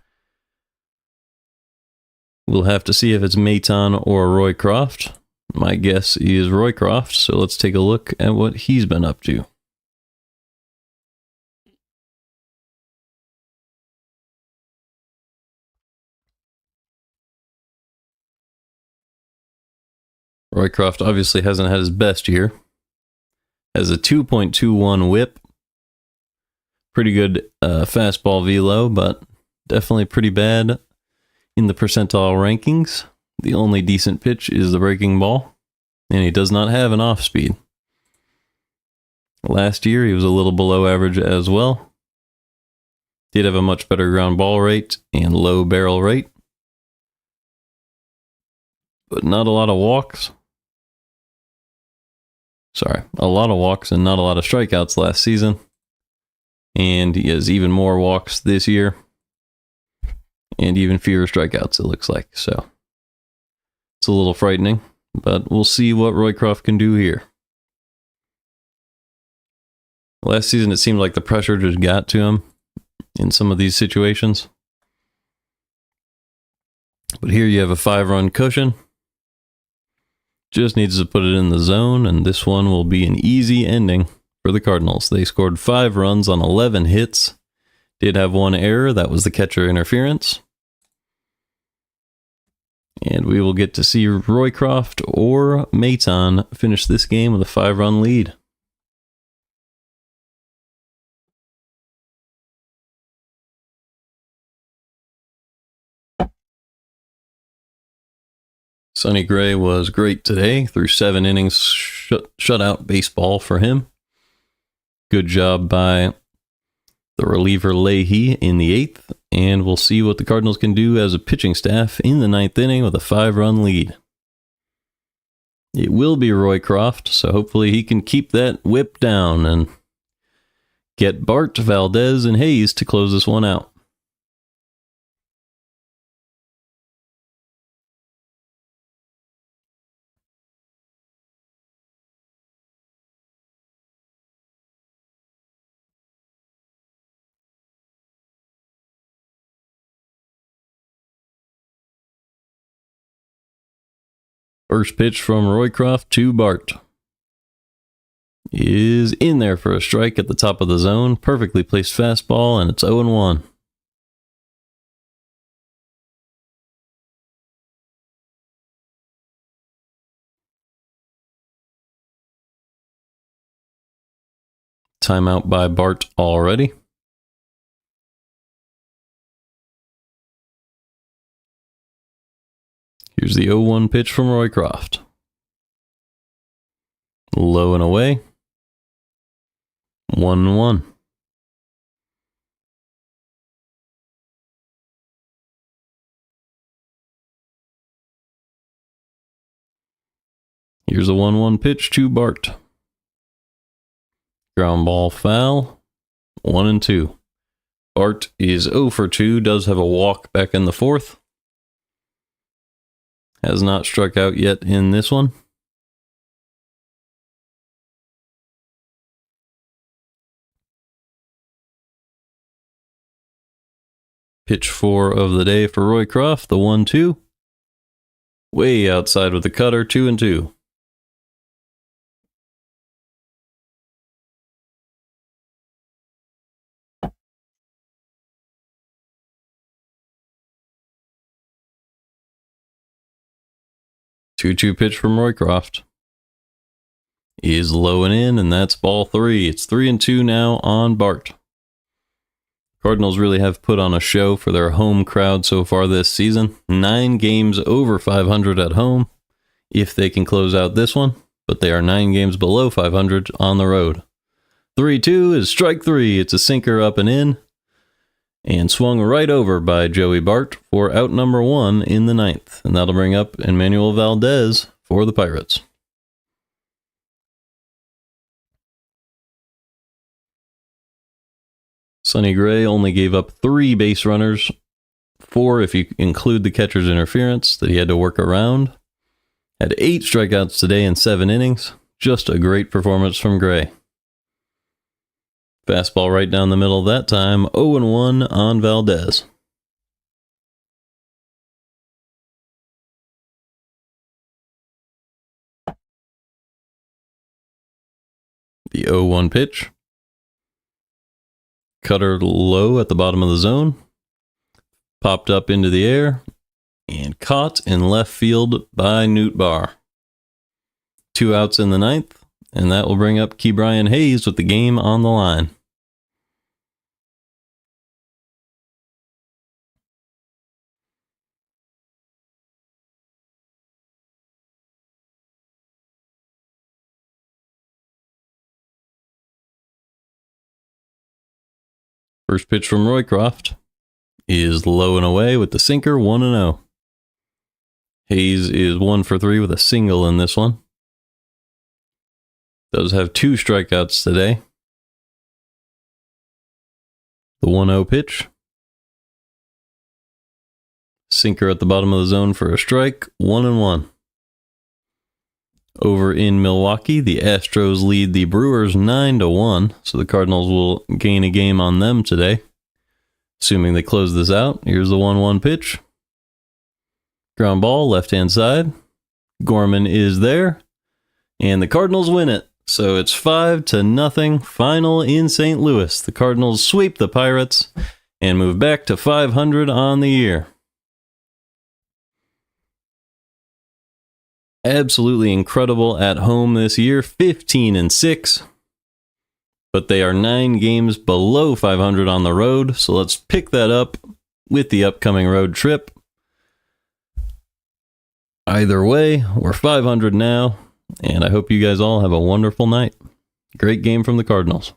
we'll have to see if it's Maton or Roycroft. My guess is Roycroft, so let's take a look at what he's been up to. Roycroft obviously hasn't had his best year. Has a 2.21 whip. Pretty good fastball velo, but definitely pretty bad in the percentile rankings. The only decent pitch is the breaking ball, and he does not have an off speed. Last year, he was a little below average as well. Did have a much better ground ball rate and low barrel rate, but not a lot of walks. Sorry, a lot of walks and not a lot of strikeouts last season. And he has even more walks this year. And even fewer strikeouts, it looks like. So it's a little frightening, but we'll see what Roycroft can do here. Last season, it seemed like the pressure just got to him in some of these situations. But here you have a 5-run cushion. Just needs to put it in the zone, and this one will be an easy ending for the Cardinals. They scored 5 runs on 11 hits. Did have 1 error. That was the catcher interference. And we will get to see Roycroft or Maton finish this game with a 5-run lead. Sonny Gray was great today. Through 7 innings, shutout baseball for him. Good job by the reliever Leahy in the 8th, and we'll see what the Cardinals can do as a pitching staff in the 9th inning with a 5-run lead. It will be Roycroft, so hopefully he can keep that whip down and get Bart, Valdez, and Hayes to close this one out. First pitch from Roycroft to Bart is in there for a strike at the top of the zone. Perfectly placed fastball, and it's 0-1. Timeout by Bart already. Here's the 0-1 pitch from Roycroft. Low and away. 1-1. Here's a 1-1 pitch to Bart. Ground ball foul. 1-2. Bart is 0 for 2, does have a walk back in the 4th. Has not struck out yet in this one. Pitch 4 of the day for Roycroft, the 1-2. Way outside with the cutter, 2-2. Two-two pitch from Roycroft is low and in, and that's ball 3. It's 3-2 now on Bart. Cardinals really have put on a show for their home crowd so far this season. 9 games over 500 at home, if they can close out this one, but they are 9 games below 500 on the road. 3-2 is strike 3. It's a sinker up and in, and swung right over by Joey Bart for out number 1 in the 9th. And that'll bring up Emmanuel Valdez for the Pirates. Sonny Gray only gave up 3 base runners, 4 if you include the catcher's interference that he had to work around. Had 8 strikeouts today in 7 innings. Just a great performance from Gray. Fastball right down the middle that time, 0-1 on Valdez. The 0-1 pitch. Cutter low at the bottom of the zone. Popped up into the air and caught in left field by Nootbaar. 2 outs in the 9th, and that will bring up Ke'Bryan Hayes with the game on the line. First pitch from Roycroft is low and away with the sinker, 1-0. Hayes is 1 for 3 with a single in this one. Does have 2 strikeouts today. The 1-0 pitch. Sinker at the bottom of the zone for a strike, 1-1. Over in Milwaukee, the Astros lead the Brewers 9-1, so the Cardinals will gain a game on them today. Assuming they close this out, here's the 1-1 pitch. Ground ball, left-hand side. Gorman is there, and the Cardinals win it. So it's 5-0 final in St. Louis. The Cardinals sweep the Pirates and move back to 500 on the year. Absolutely incredible at home this year, 15-6. But they are 9 games below 500 on the road, so let's pick that up with the upcoming road trip. Either way, we're 500 now, and I hope you guys all have a wonderful night. Great game from the Cardinals.